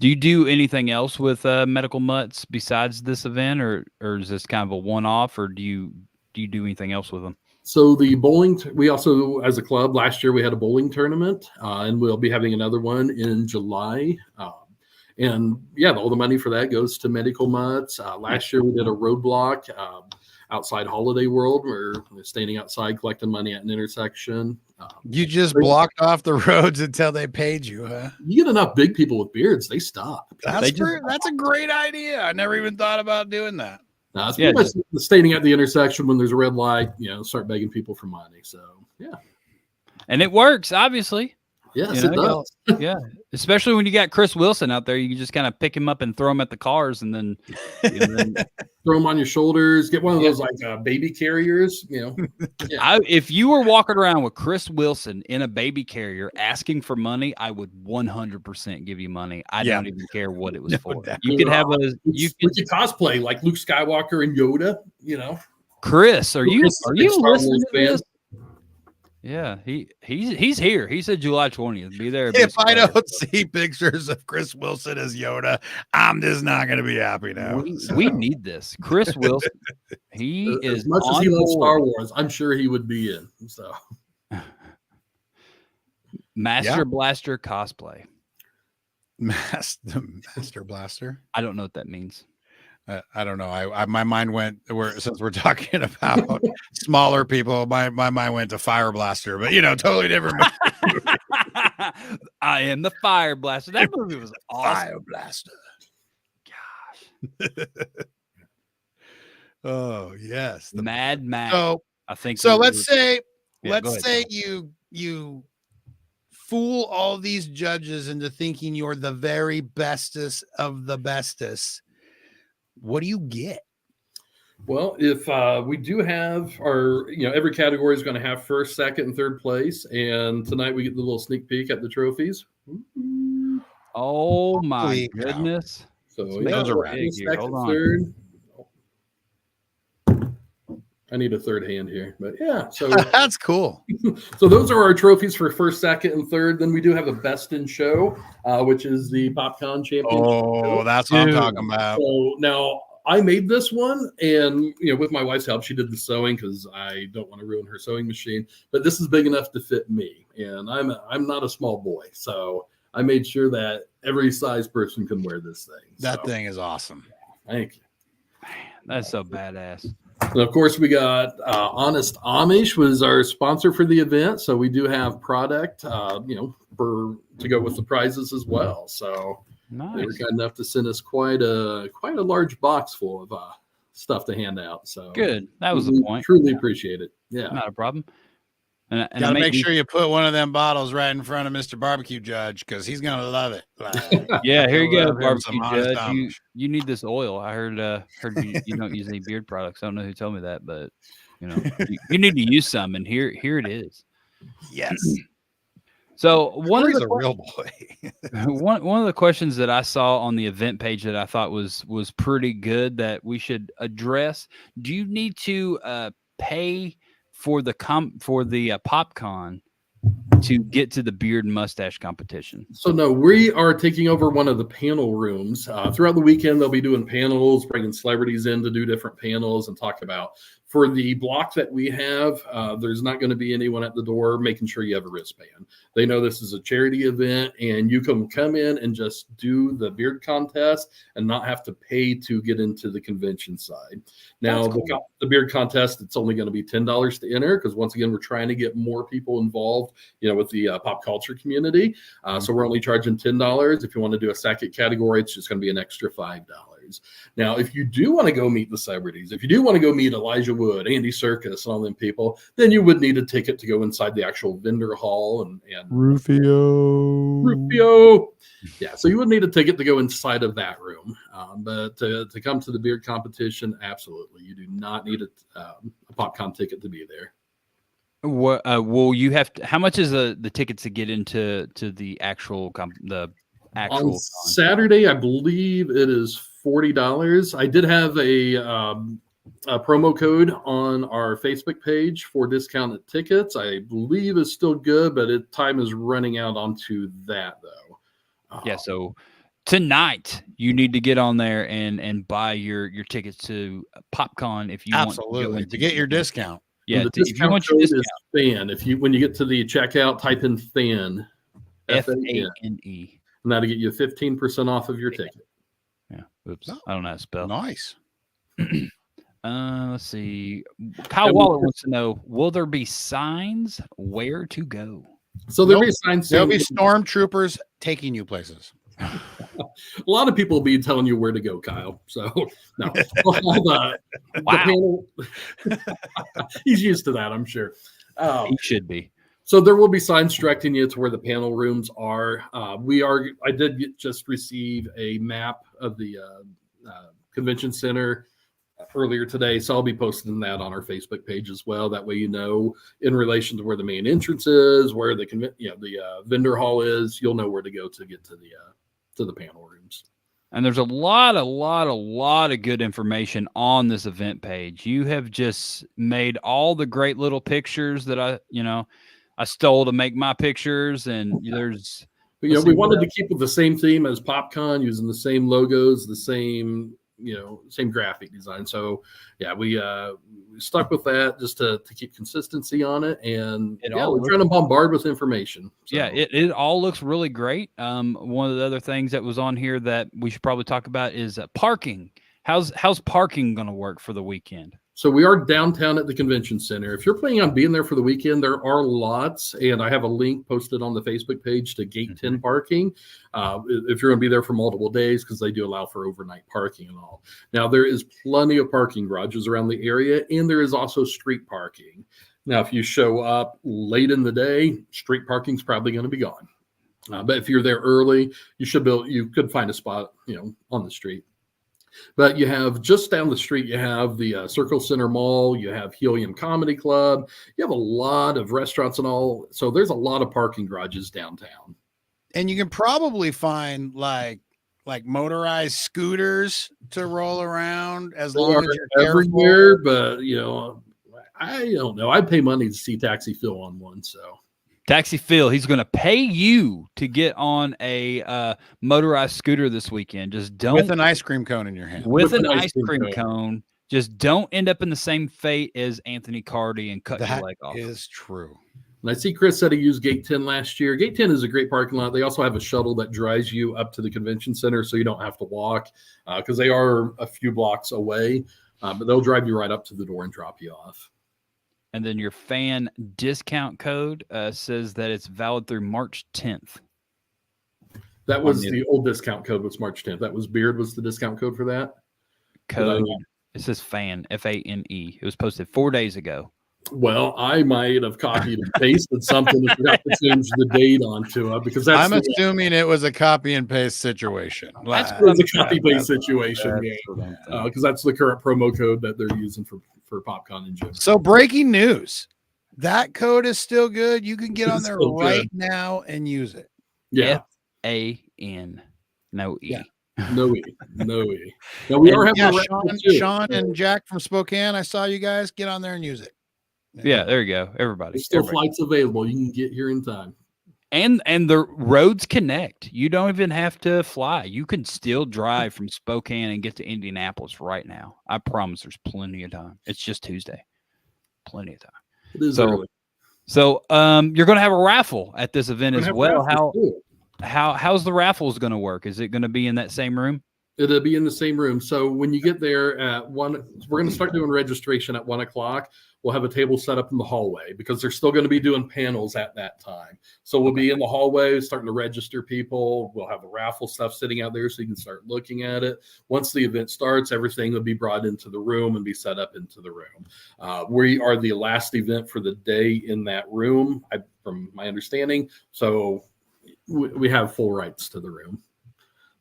Speaker 2: Do you do anything else with medical mutts besides this event, or is this kind of a one-off, or do you do anything else with them?
Speaker 4: So the bowling, we also, as a club, last year we had a bowling tournament, and we'll be having another one in July. And all the money for that goes to medical mutts. Last year we did a roadblock outside Holiday World. We're standing outside collecting money at an intersection.
Speaker 1: You just blocked off the roads until they paid you, huh?
Speaker 4: You get enough big people with beards, they stop.
Speaker 1: That's a great idea. I never even thought about doing that.
Speaker 4: It's pretty much standing at the intersection when there's a red light, start begging people for money. So, yeah.
Speaker 2: And it works, obviously.
Speaker 4: Yes, it does.
Speaker 2: Yeah. Especially when you got Chris Wilson out there, you can just kind of pick him up and throw him at the cars and then,
Speaker 4: throw him on your shoulders. Get one of those baby carriers,
Speaker 2: If you were walking around with Chris Wilson in a baby carrier asking for money, I would 100% give you money. I don't even care what it was for. You could have
Speaker 4: you could cosplay like Luke Skywalker and Yoda,
Speaker 2: Chris, are you listening to this? Yeah, he's here. He said July 20th. Be there.
Speaker 1: If I don't see pictures of Chris Wilson as Yoda, I'm just not going to be happy now.
Speaker 2: We need this. Chris Wilson. He is
Speaker 4: as much as he loves Star Wars. I'm sure he would be in. So,
Speaker 2: Master Blaster cosplay.
Speaker 1: Master Blaster.
Speaker 2: I don't know what that means.
Speaker 1: I don't know. I my mind went since we're talking about smaller people, my mind went to Fire Blaster, but totally different.
Speaker 2: I am the Fire Blaster. That movie was awesome.
Speaker 1: Fire Blaster. Gosh. Oh yes,
Speaker 2: Mad Max.
Speaker 1: So
Speaker 2: I think
Speaker 1: so. Let's say you fool all these judges into thinking you're the very bestest of the bestest. What do you get?
Speaker 4: Well, if we do have our, every category is going to have first, second, and third place. And tonight we get the little sneak peek at the trophies.
Speaker 2: Oh my goodness.
Speaker 4: So those are second, third. I need a third hand here, but so
Speaker 1: that's cool.
Speaker 4: So those are our trophies for first, second, and third. Then we do have a best in show, which is the PopCon championship.
Speaker 1: Oh, that's what I'm talking about.
Speaker 4: So now I made this one, and with my wife's help, she did the sewing because I don't want to ruin her sewing machine. But this is big enough to fit me, and I'm not a small boy, so I made sure that every size person can wear this thing.
Speaker 1: That thing is awesome.
Speaker 4: Thank you.
Speaker 2: Man, that's so badass.
Speaker 4: And of course, we got Honest Amish was our sponsor for the event, so we do have product, to go with the prizes as well. So
Speaker 2: nice.
Speaker 4: They were kind enough to send us quite a large box full of stuff to hand out. So
Speaker 2: good. That was the point.
Speaker 4: Truly appreciate it. Yeah,
Speaker 2: not a problem. And
Speaker 1: gotta make sure you put one of them bottles right in front of Mr. Barbecue Judge because he's gonna love it.
Speaker 2: Yeah, here you go, Barbecue Judge. You need this oil. I heard you don't use any beard products. I don't know who told me that, but you need to use some, and here it is.
Speaker 1: Yes.
Speaker 2: So one of the
Speaker 1: real boy.
Speaker 2: one of the questions that I saw on the event page that I thought was pretty good that we should address. Do you need to pay for the PopCon to get to the beard and mustache competition?
Speaker 4: So no, we are taking over one of the panel rooms. Throughout the weekend, they'll be doing panels, bringing celebrities in to do different panels and talk about For the block that we have, there's not going to be anyone at the door making sure you have a wristband. They know this is a charity event, and you can come in and just do the beard contest and not have to pay to get into the convention side. Now, cool. the beard contest, it's only going to be $10 to enter because, once again, we're trying to get more people involved, with the pop culture community. So we're only charging $10. If you want to do a second category, it's just going to be an extra $5. Now, if you do want to go meet the celebrities, if you do want to go meet Elijah Wood, Andy Serkis, and all them people, then you would need a ticket to go inside the actual vendor hall and Rufio. Yeah, so you would need a ticket to go inside of that room. But to come to the beard competition, absolutely, you do not need a PopCon ticket to be there.
Speaker 2: What will you have to? How much is the tickets to get into the actual
Speaker 4: on Saturday? I believe it is $40. I did have a promo code on our Facebook page for discounted tickets. I believe it's still good, but time is running out onto that though.
Speaker 2: Yeah, so tonight you need to get on there and buy your tickets to PopCon if you want
Speaker 1: to get your discount.
Speaker 2: Yeah,
Speaker 4: the discount code is FAN. When you get to the checkout, type in FAN,
Speaker 2: FANE,
Speaker 4: and that'll get you 15% off of your ticket.
Speaker 2: Yeah. Oops. I don't know how to spell.
Speaker 1: Nice.
Speaker 2: Let's see. Kyle Waller wants to know: will there be signs where to go?
Speaker 4: So there'll be signs.
Speaker 1: There'll be stormtroopers taking you places.
Speaker 4: A lot of people will be telling you where to go, Kyle. So no, the panel. He's used to that, I'm sure.
Speaker 2: He should be.
Speaker 4: So there will be signs directing you to where the panel rooms are. I did just receive a map of the convention center earlier today, so I'll be posting that on our Facebook page as well. That way, in relation to where the main entrance is, where the vendor hall is, you'll know where to go to get to the panel rooms.
Speaker 2: And there's a lot of good information on this event page. You have just made all the great little pictures that I stole to make my pictures, and there's.
Speaker 4: We wanted to keep with the same theme as PopCon, using the same logos, the same graphic design. So yeah, we stuck with that just to keep consistency on it, and we're trying to bombard with information. So.
Speaker 2: Yeah, it all looks really great. One of the other things that was on here that we should probably talk about is parking. How's parking going to work for the weekend?
Speaker 4: So we are downtown at the convention center. If you're planning on being there for the weekend, there are lots, and I have a link posted on the Facebook page to Gate 10 parking. If you're going to be there for multiple days, because they do allow for overnight parking and all. Now, there is plenty of parking garages around the area, and there is also street parking. Now, if you show up late in the day, street parking is probably going to be gone. But if you're there early, you could find a spot, on the street. But you have just down the street, you have the Circle Center Mall, you have Helium Comedy Club, you have a lot of restaurants and all. So there's a lot of parking garages downtown.
Speaker 1: And you can probably find like motorized scooters to roll around as long as you're
Speaker 4: everywhere. But I don't know. I'd pay money to see Taxi Phil on one. So.
Speaker 2: Taxi Phil, he's going to pay you to get on a motorized scooter this weekend. Just don't
Speaker 1: with an ice cream cone in your hand.
Speaker 2: With an ice cream cone. Just don't end up in the same fate as Anthony Cardi and cut your leg off.
Speaker 1: That is true.
Speaker 4: And I see Chris said he used Gate 10 last year. Gate 10 is a great parking lot. They also have a shuttle that drives you up to the convention center, so you don't have to walk because they are a few blocks away. But they'll drive you right up to the door and drop you off.
Speaker 2: And then your fan discount code says that it's valid through March 10th.
Speaker 4: That was the old discount code. Was March 10th. That was Beard was the discount code for that.
Speaker 2: Code. It says FAN, FANE. It was posted 4 days ago.
Speaker 4: Well, I might have copied and pasted something and forgot to change the date onto it because
Speaker 1: I'm assuming it was a copy and paste situation.
Speaker 4: That's a copy paste situation, because that's the current promo code that they're using for PopCon in general.
Speaker 1: So breaking news, that code is still good. You can get on there right now and use it.
Speaker 4: Yeah,
Speaker 2: FAN, no E.
Speaker 4: Yeah. No E. Now we are having
Speaker 1: Shawn and Jack from Spokane. I saw you guys get on there and use it.
Speaker 2: Yeah, there you go. Everybody.
Speaker 4: There's still flights available. You can get here in time.
Speaker 2: And the roads connect. You don't even have to fly. You can still drive from Spokane and get to Indianapolis right now. I promise there's plenty of time. It's just Tuesday. Plenty of time.
Speaker 4: It is early.
Speaker 2: So you're going to have a raffle at this event as well. How's the raffles going to work? Is it going to be in that same room?
Speaker 4: It'll be in the same room. So when you get there at 1, we're going to start doing registration at 1 o'clock. We'll have a table set up in the hallway because they're still going to be doing panels at that time. So we'll be in the hallway starting to register people. We'll have the raffle stuff sitting out there so you can start looking at it. Once the event starts, everything will be brought into the room and be set up into the room. We are the last event for the day in that room, from my understanding. So we have full rights to the room.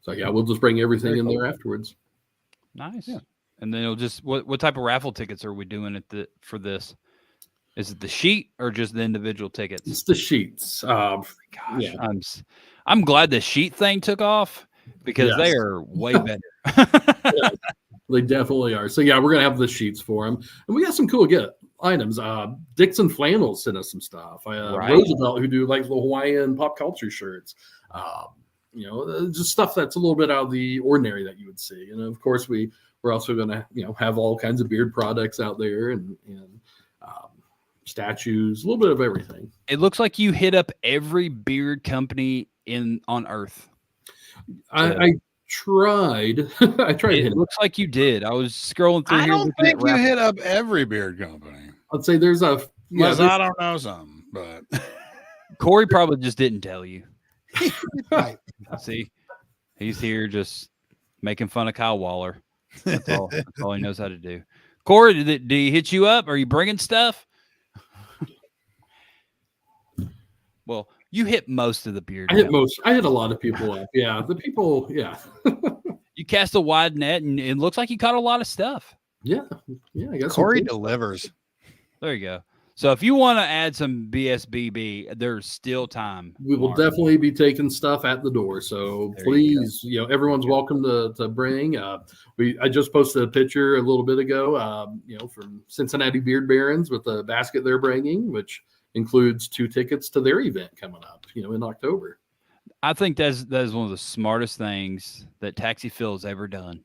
Speaker 4: So yeah, we'll just bring everything in there afterwards.
Speaker 2: Nice. Yeah. And then it'll just what type of raffle tickets are we doing for this? Is it the sheet or just the individual tickets?
Speaker 4: It's the sheets.
Speaker 2: Gosh, yeah. I'm glad the sheet thing took off because they are way better.
Speaker 4: Yeah, they definitely are. So yeah, we're gonna have the sheets for them, and we got some cool items. Dixon Flannels sent us some stuff. Roosevelt, who do like the Hawaiian pop culture shirts. Just stuff that's a little bit out of the ordinary that you would see. And of course, we're also going to, have all kinds of beard products out there and statues, a little bit of everything.
Speaker 2: It looks like you hit up every beard company on Earth.
Speaker 4: I tried.
Speaker 2: It looks like you did. I was scrolling through.
Speaker 1: I don't think you hit up every beard company.
Speaker 4: I'd say there's a.
Speaker 1: Yes, I don't know some, but
Speaker 2: Corey probably just didn't tell you.
Speaker 1: Right.
Speaker 2: See, he's here just making fun of Kyle Waller. That's all he knows how to do. Corey, did he hit you up? Are you bringing stuff? Well, you hit most of the beard.
Speaker 4: I hit a lot of people up. Yeah, the people. Yeah.
Speaker 2: You cast a wide net, and it looks like you caught a lot of stuff.
Speaker 4: Yeah. I guess
Speaker 1: Corey delivers.
Speaker 2: There you go. So if you want to add some BSBB, there's still time.
Speaker 4: We will definitely be taking stuff at the door. So please, everyone's welcome to bring. I just posted a picture a little bit ago, from Cincinnati Beard Barons with the basket they're bringing, which includes 2 tickets to their event coming up, in October.
Speaker 2: I think that is one of the smartest things that Taxi Phil's ever done.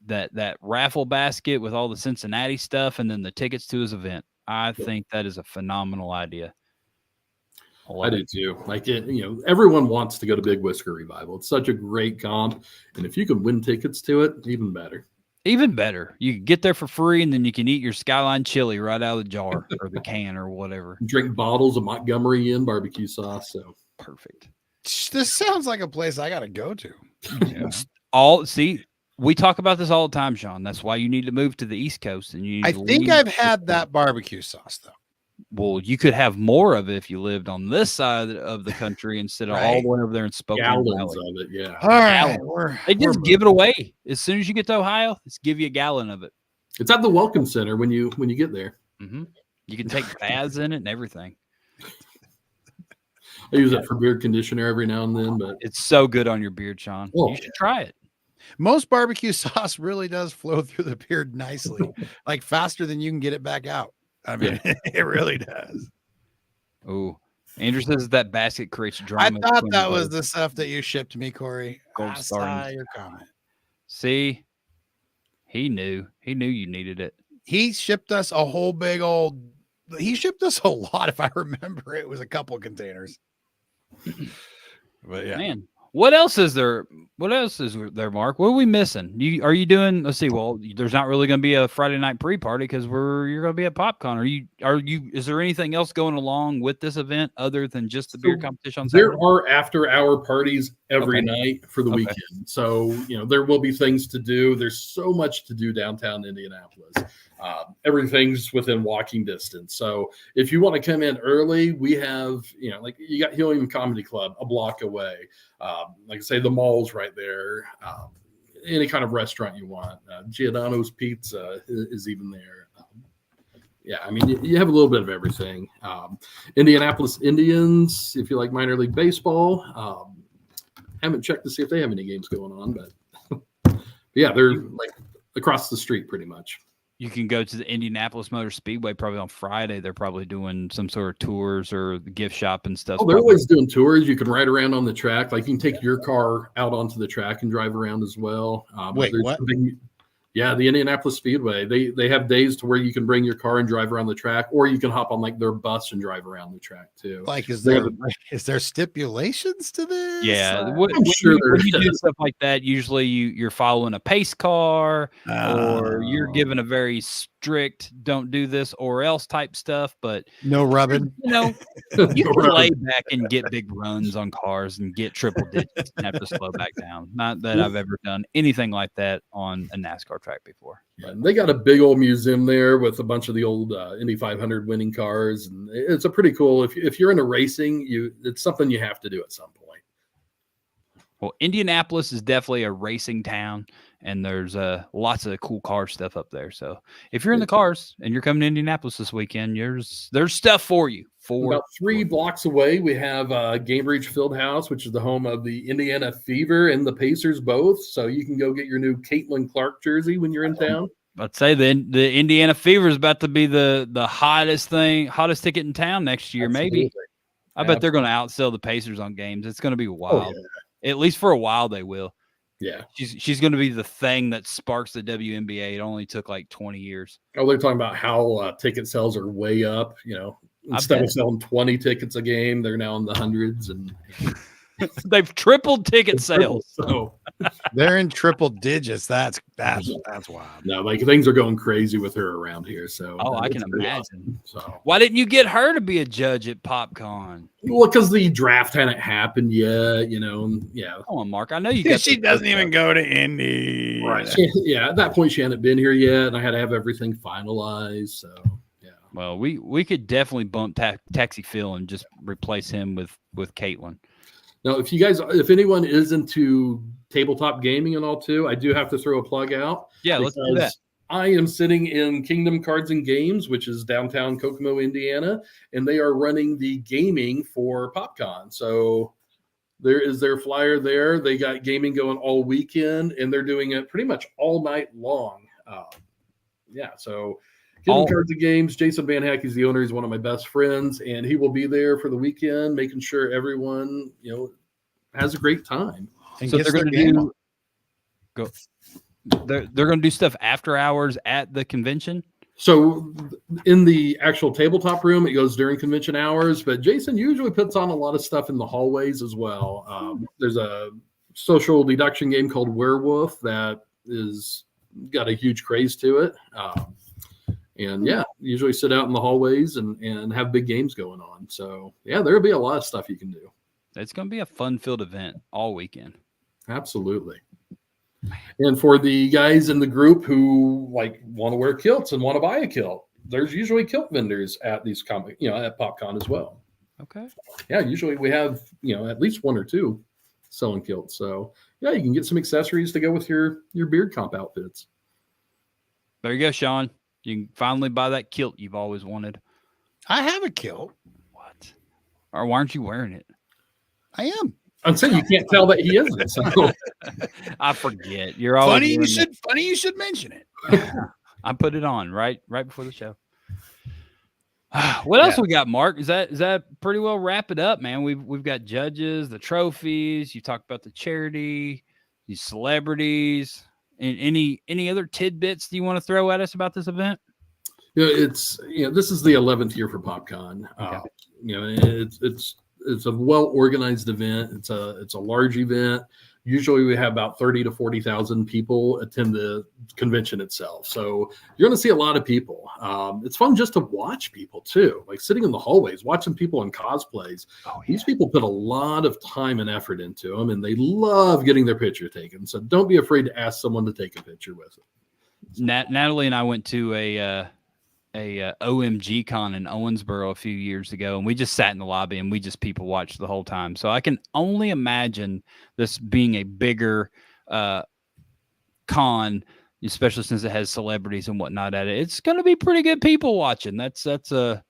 Speaker 2: That raffle basket with all the Cincinnati stuff and then the tickets to his event. I think that is a phenomenal idea.
Speaker 4: I do too. Like everyone wants to go to Big Whisker Revival. It's such a great comp, and if you can win tickets to it, even better.
Speaker 2: Even better. You can get there for free, and then you can eat your Skyline chili right out of the jar or the can or whatever.
Speaker 4: Drink bottles of Montgomery Inn barbecue sauce. So
Speaker 2: perfect.
Speaker 1: This sounds like a place I got to go to.
Speaker 2: We talk about this all the time, Shawn. That's why you need to move to the East Coast. And
Speaker 1: I think I've had that barbecue sauce, though.
Speaker 2: Well, you could have more of it if you lived on this side of the country instead of all the way over there in Spokane
Speaker 4: Gallons
Speaker 2: Valley.
Speaker 4: of it, yeah.
Speaker 1: All right.
Speaker 2: They just give it away. As soon as you get to Ohio, let's give you a gallon of it.
Speaker 4: It's at the Welcome Center when you get there.
Speaker 2: Mm-hmm. You can take baths in it and everything.
Speaker 4: I use it for beard conditioner every now and then, but
Speaker 2: it's so good on your beard, Shawn. You should try it.
Speaker 1: Most barbecue sauce really does flow through the beard nicely, like faster than you can get it back out. I mean, it really does.
Speaker 2: Oh, Andrew says that basket creates drama.
Speaker 1: I thought that was the stuff that you shipped to me, Corey.
Speaker 2: Gold star.
Speaker 1: I saw your comment.
Speaker 2: See, he knew you needed it.
Speaker 1: He shipped us a whole big old. He shipped us a lot. If I remember, it was a couple containers. But yeah,
Speaker 2: man. What else is there? What else is there, Mark? What are we missing? Are you doing? Let's see. Well, there's not really going to be a Friday night pre-party because you're going to be at PopCon. Are you? Is there anything else going along with this event other than just the beer competition on Saturday?
Speaker 4: There are after-hour parties every night for the weekend. So there will be things to do. There's so much to do downtown Indianapolis. Everything's within walking distance. So if you want to come in early, we have like you got Helium Comedy Club a block away. Like I say, the mall's right there. Any kind of restaurant you want. Giordano's Pizza is even there. I mean, you have a little bit of everything. Indianapolis Indians, if you like minor league baseball. Haven't checked to see if they have any games going on, but yeah, they're like across the street pretty much.
Speaker 2: You can go to the Indianapolis Motor Speedway probably on Friday. They're probably doing some sort of tours or the gift shop and stuff.
Speaker 4: Oh, they're always doing tours. You can ride around on the track. Like you can take your car out onto the track and drive around as well.
Speaker 1: Wait, what?
Speaker 4: Yeah, the Indianapolis Speedway. They have days to where you can bring your car and drive around the track, or you can hop on like their bus and drive around the track too.
Speaker 1: Like, is there stipulations to this?
Speaker 2: Yeah,
Speaker 4: I'm
Speaker 2: when
Speaker 4: sure
Speaker 2: you do stuff like that, usually you're following a pace car, or you're given a very strict "don't do this or else" type stuff. But
Speaker 1: no rubbing.
Speaker 2: You can lay back and get big runs on cars and get triple digits and have to slow back down. Not that I've ever done anything like that on a NASCAR track before.
Speaker 4: Yeah, they got a big old museum there with a bunch of the old Indy 500 winning cars, and it's a pretty cool. If you're into racing, it's something you have to do at some point.
Speaker 2: Well, Indianapolis is definitely a racing town, and there's lots of cool car stuff up there. So if you're in the cars and you're coming to Indianapolis this weekend, there's stuff for you.
Speaker 4: About 3 blocks away, we have Gainbridge Fieldhouse, which is the home of the Indiana Fever and the Pacers both. So you can go get your new Caitlin Clark jersey when you're in town.
Speaker 2: I'd say the Indiana Fever is about to be the hottest ticket in town next year.
Speaker 4: Absolutely.
Speaker 2: Maybe. I bet they're going to outsell the Pacers on games. It's going to be wild. Oh, yeah. At least for a while they will.
Speaker 4: Yeah.
Speaker 2: She's going to be the thing that sparks the WNBA. It only took like 20 years.
Speaker 4: Oh, they're talking about how ticket sales are way up, Instead of selling 20 tickets a game, they're now in the hundreds, and
Speaker 2: they've tripled ticket sales.
Speaker 4: So
Speaker 1: they're in triple digits. That's wild.
Speaker 4: No, like things are going crazy with her around here. So
Speaker 2: I can imagine.
Speaker 4: Awesome. So
Speaker 2: why didn't you get her to be a judge at PopCon?
Speaker 4: Well, because the draft hadn't happened yet, and yeah.
Speaker 2: Come on, Mark. I know you got.
Speaker 1: She doesn't even go to Indy.
Speaker 4: Right. At that point, she hadn't been here yet, and I had to have everything finalized. So.
Speaker 2: Well, we could definitely bump Taxi Phil and just replace him with Caitlin.
Speaker 4: Now, if anyone is into tabletop gaming and all too, I do have to throw a plug out.
Speaker 2: Yeah, let's do that.
Speaker 4: I am sitting in Kingdom Cards and Games, which is downtown Kokomo, Indiana, and they are running the gaming for PopCon. So there is their flyer there. They got gaming going all weekend, and they're doing it pretty much all night long. So Kingdom Cards and Games. Jason Van Hack is the owner. He's one of my best friends, and he will be there for the weekend, making sure everyone, has a great time.
Speaker 2: And so they're going to They're going to do stuff after hours at the convention.
Speaker 4: So in the actual tabletop room, it goes during convention hours, but Jason usually puts on a lot of stuff in the hallways as well. There's a social deduction game called Werewolf that is got a huge craze to it. And usually sit out in the hallways and have big games going on. So there'll be a lot of stuff you can do.
Speaker 2: It's going to be a fun-filled event all weekend.
Speaker 4: Absolutely. And for the guys in the group who want to wear kilts and want to buy a kilt, there's usually kilt vendors at these at PopCon as well.
Speaker 2: Okay.
Speaker 4: Yeah, usually we have at least 1 or 2 selling kilts. So you can get some accessories to go with your beard comp outfits.
Speaker 2: There you go, Shawn. You can finally buy that kilt you've always wanted.
Speaker 1: I have a kilt.
Speaker 2: What? Or why aren't you wearing it?
Speaker 1: I am.
Speaker 4: I'm saying you can't tell that he isn't. So.
Speaker 2: I forget. You're always
Speaker 1: funny you should mention it.
Speaker 2: I put it on right before the show. What else we got, Mark? Is that pretty well wrap it up, man? We've got judges, the trophies. You talked about the charity, these celebrities. And any other tidbits do you want to throw at us about this event?
Speaker 4: This is the 11th year for PopCon.
Speaker 2: Okay.
Speaker 4: It's a well-organized event. It's a large event. Usually we have about 30 to 40,000 people attend the convention itself. So you're going to see a lot of people. It's fun just to watch people too, like sitting in the hallways, watching people in cosplays. Oh, yeah. These people put a lot of time and effort into them, and they love getting their picture taken. So don't be afraid to ask someone to take a picture with them.
Speaker 2: Natalie and I went to a OMG Con in Owensboro a few years ago, and we just sat in the lobby and we just people watched the whole time. So I can only imagine this being a bigger con, especially since it has celebrities and whatnot at it. It's going to be pretty good people watching. That's a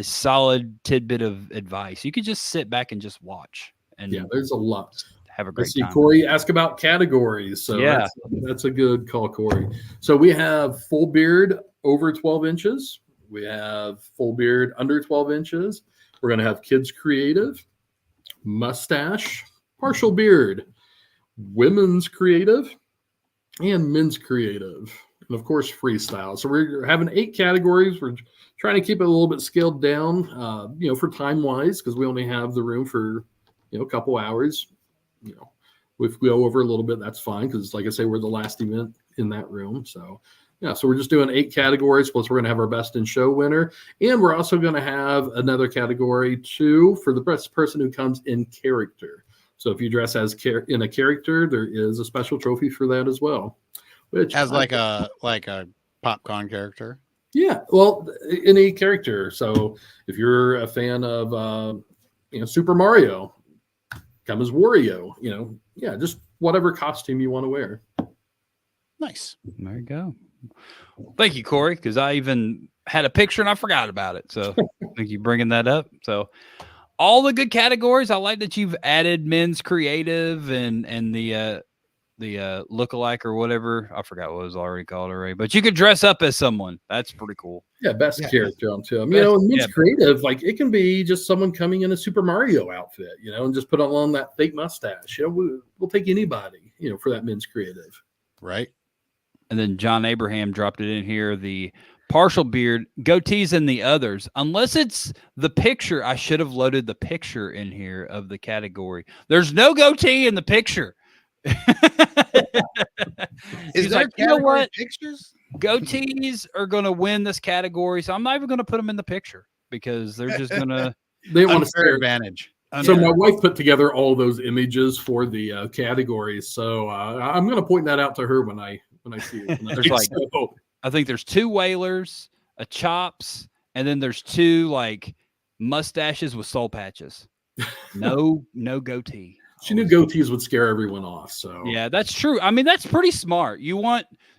Speaker 2: solid tidbit of advice. You could just sit back and just watch. And
Speaker 4: there's a lot.
Speaker 2: have a great
Speaker 4: see
Speaker 2: time.
Speaker 4: Corey ask about categories. So
Speaker 2: yeah,
Speaker 4: that's a good call, Corey. So we have full beard over 12 inches. We have full beard under 12 inches. We're going to have kids creative, mustache, partial beard, women's creative, and men's creative. And of course, freestyle. So we're having 8 categories. We're trying to keep it a little bit scaled down, for time wise, because we only have the room for, a couple hours. If we go over a little bit, that's fine. Because like I say, we're the last event in that room. So yeah, so we're just doing 8 categories. Plus we're going to have our best in show winner. And we're also going to have another category too for the best person who comes in character. So if you dress as in a character, there is a special trophy for that as well. Which
Speaker 1: as like a PopCon character.
Speaker 4: Yeah, well, any character. So if you're a fan of Super Mario, come as Wario. Just whatever costume you want to wear.
Speaker 1: Nice.
Speaker 2: There you go. Thank you, Corey, because I even had a picture and I forgot about it. So thank you bringing that up. So all the good categories. I like that you've added men's creative and the lookalike or whatever. I forgot what it was already called already, but you could dress up as someone. That's pretty cool.
Speaker 4: Yeah, best character on film. And men's creative, like it can be just someone coming in a Super Mario outfit, and just put on that fake mustache. We'll take anybody, for that men's creative.
Speaker 1: Right.
Speaker 2: And then John Abraham dropped it in here. The partial beard, goatees, and the others. Unless it's the picture, I should have loaded the picture in here of the category. There's no goatee in the picture.
Speaker 1: Is there
Speaker 2: like, you know what?
Speaker 1: Pictures?
Speaker 2: Goatees are going to win this category, so I'm not even going to put them in the picture because they're just going to.
Speaker 4: They want
Speaker 1: to advantage.
Speaker 4: So my wife put together all those images for the categories, so I'm going to point that out to her when I see it.
Speaker 2: There's I think there's 2 whalers, a chops, and then there's 2 mustaches with soul patches. No goatee.
Speaker 4: She knew goatees would scare everyone off. So
Speaker 2: yeah, that's true. I mean, that's pretty smart.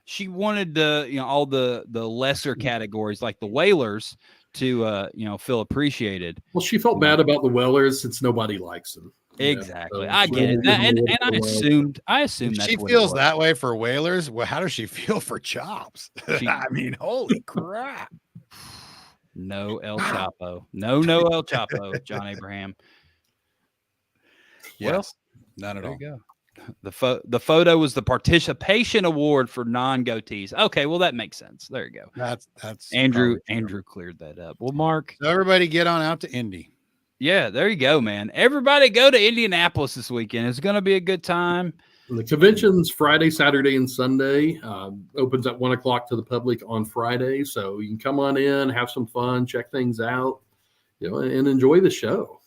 Speaker 2: She wanted all the lesser categories like the whalers to feel appreciated.
Speaker 4: Well, she felt bad about the whalers since nobody likes them.
Speaker 2: Exactly. So I get it. And I assumed that's
Speaker 1: she feels that way for whalers. Well, how does she feel for chops? I mean, holy crap.
Speaker 2: No El Chapo. No El Chapo, John Abraham.
Speaker 1: Yes, none at all.
Speaker 2: There you go. The photo was the participation award for non-goatees. Okay, well that makes sense. There you go.
Speaker 1: That's
Speaker 2: Andrew cleared that up. Well, Mark,
Speaker 1: so everybody get on out to Indy.
Speaker 2: Yeah, there you go, man. Everybody go to Indianapolis this weekend. It's going to be a good time.
Speaker 4: The convention's Friday, Saturday, and Sunday. Opens at 1:00 to the public on Friday, so you can come on in, have some fun, check things out, and enjoy the show.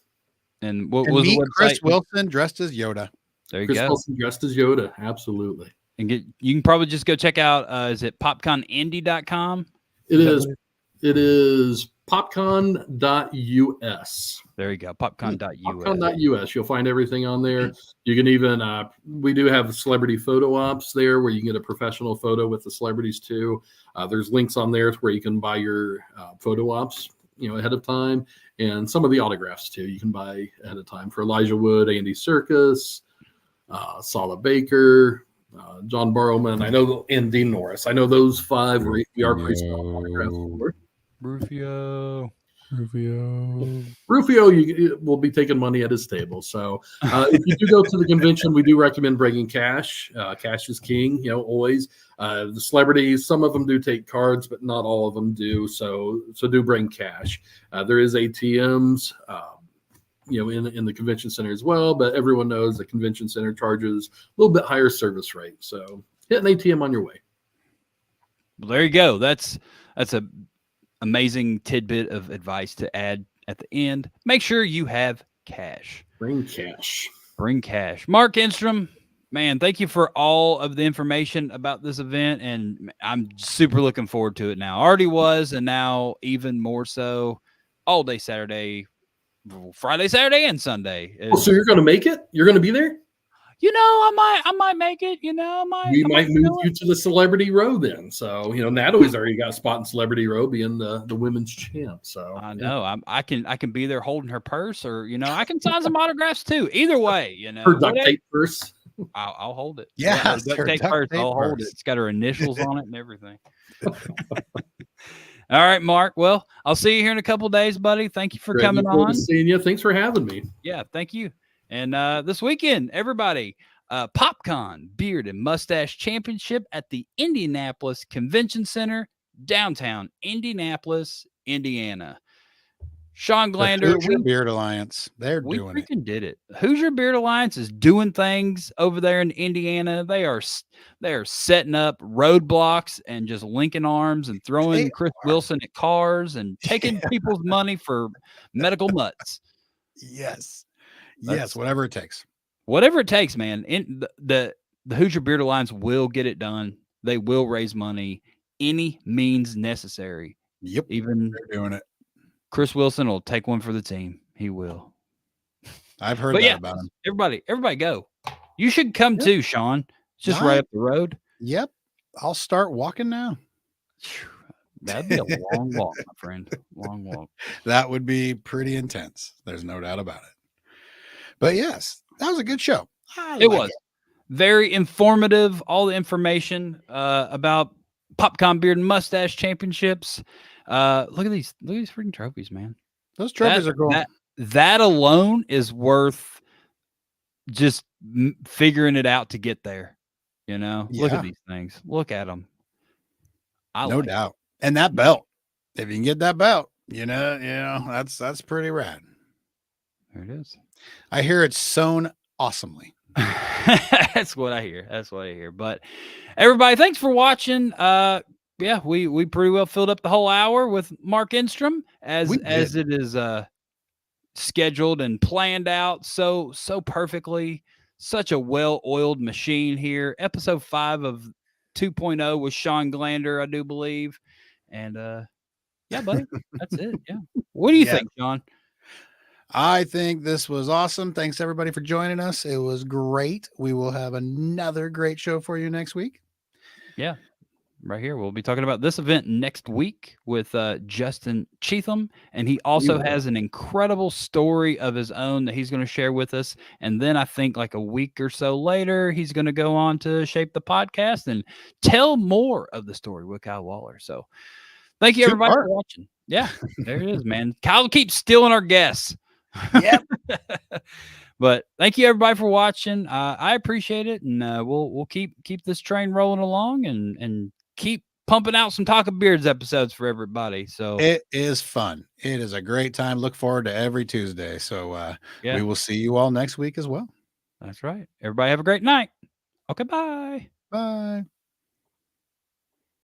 Speaker 2: And what was
Speaker 1: meet
Speaker 2: the website?
Speaker 1: Chris Wilson dressed as Yoda.
Speaker 2: There you
Speaker 4: Chris
Speaker 2: go.
Speaker 4: Wilson dressed as Yoda, absolutely.
Speaker 2: And you can probably just go check out. Is it popconindy.com?
Speaker 4: It is popcon.us.
Speaker 2: There you go. Popcon.us.
Speaker 4: Popcon.us. You'll find everything on there. You can even, we do have celebrity photo ops there where you can get a professional photo with the celebrities too. There's links on there where you can buy your photo ops, ahead of time. And some of the autographs too, you can buy ahead of time for Elijah Wood, Andy Serkis, Sala Baker, John Barrowman. I know, and Dean Norris. I know those 5 we are pre-selling autographs for.
Speaker 2: Rufio,
Speaker 4: you will be taking money at his table. So if you do go to the convention, we do recommend bringing cash. Cash is king, always. The celebrities, some of them do take cards, but not all of them do. So do bring cash. There is ATMs, in the convention center as well. But everyone knows the convention center charges a little bit higher service rate. So hit an ATM on your way.
Speaker 2: Well, there you go. That's a amazing tidbit of advice to add at the end. Make sure you have cash.
Speaker 4: Bring cash.
Speaker 2: Mark Enstrom, man, thank you for all of the information about this event, and I'm super looking forward to it now. Already was, and now even more so. All day Saturday, Friday, Saturday, and Sunday.
Speaker 4: So you're going to make it? You're going to be there?
Speaker 2: I might make it. You know,
Speaker 4: We might move you to the celebrity row then. So, Natalie's already got a spot in celebrity row being the women's champ. So
Speaker 2: I know I can be there holding her purse, or I can sign some autographs too. Either way,
Speaker 4: her duct tape purse.
Speaker 2: I'll hold it.
Speaker 1: Yeah,
Speaker 2: duct tape purse. I'll hold it. It's got her initials on it and everything. All right, Mark. Well, I'll see you here in a couple of days, buddy. Thank you for coming on.
Speaker 4: Seeing you. Thanks for having me.
Speaker 2: Yeah, thank you. And this weekend, everybody, PopCon Beard and Mustache Championship at the Indianapolis Convention Center, downtown Indianapolis, Indiana. Shawn Glander,
Speaker 1: Hoosier Beard Alliance. We
Speaker 2: freaking did it. Hoosier Beard Alliance is doing things over there in Indiana. They are setting up roadblocks and just linking arms and throwing Chris Wilson at cars and taking people's money for medical mutts.
Speaker 1: Yes. Yes, whatever it takes.
Speaker 2: Whatever it takes, man. The Hoosier Beard Alliance will get it done. They will raise money any means necessary.
Speaker 1: Yep.
Speaker 2: Even
Speaker 1: they're doing it.
Speaker 2: Chris Wilson will take one for the team. He will.
Speaker 1: I've heard that about him.
Speaker 2: Everybody go. You should come too, Shawn. It's just right up the road.
Speaker 1: Yep. I'll start walking now.
Speaker 2: That'd be a long walk, my friend. Long walk.
Speaker 1: That would be pretty intense. There's no doubt about it. But yes, that was a good show.
Speaker 2: It was very informative. All the information about PopCon Beard and Mustache Championships. Look at these freaking trophies, man.
Speaker 1: Those trophies are cool.
Speaker 2: That alone is worth just figuring it out to get there. Look at these things. Look at them.
Speaker 1: No doubt. And that belt, if you can get that belt, that's pretty rad.
Speaker 2: There it is.
Speaker 1: I hear it's sewn awesomely.
Speaker 2: That's what I hear. But everybody, thanks for watching. Yeah, we pretty well filled up the whole hour with Mark Enstrom as it is scheduled and planned out so perfectly. Such a well-oiled machine here. Episode 5 of 2.0 with Shawn Glander, I do believe. And yeah, buddy, that's it. Yeah. What do you think, Shawn?
Speaker 1: I think this was awesome. Thanks everybody for joining us. It was great. We will have another great show for you next week.
Speaker 2: Yeah. Right here. We'll be talking about this event next week with Justin Cheatham. And he also has an incredible story of his own that he's going to share with us. And then I think like a week or so later, he's going to go on to Shape the Podcast and tell more of the story with Kyle Waller. So thank you everybody for watching. Yeah, there it is, man. Kyle keeps stealing our guests.
Speaker 1: Yep.
Speaker 2: But thank you everybody for watching. I appreciate it. And we'll keep this train rolling along and keep pumping out some Talk of Beards episodes for everybody. So
Speaker 1: it is fun. It is a great time. Look forward to every Tuesday. So we will see you all next week as well.
Speaker 2: That's right. Everybody have a great night. Okay, bye.
Speaker 1: Bye.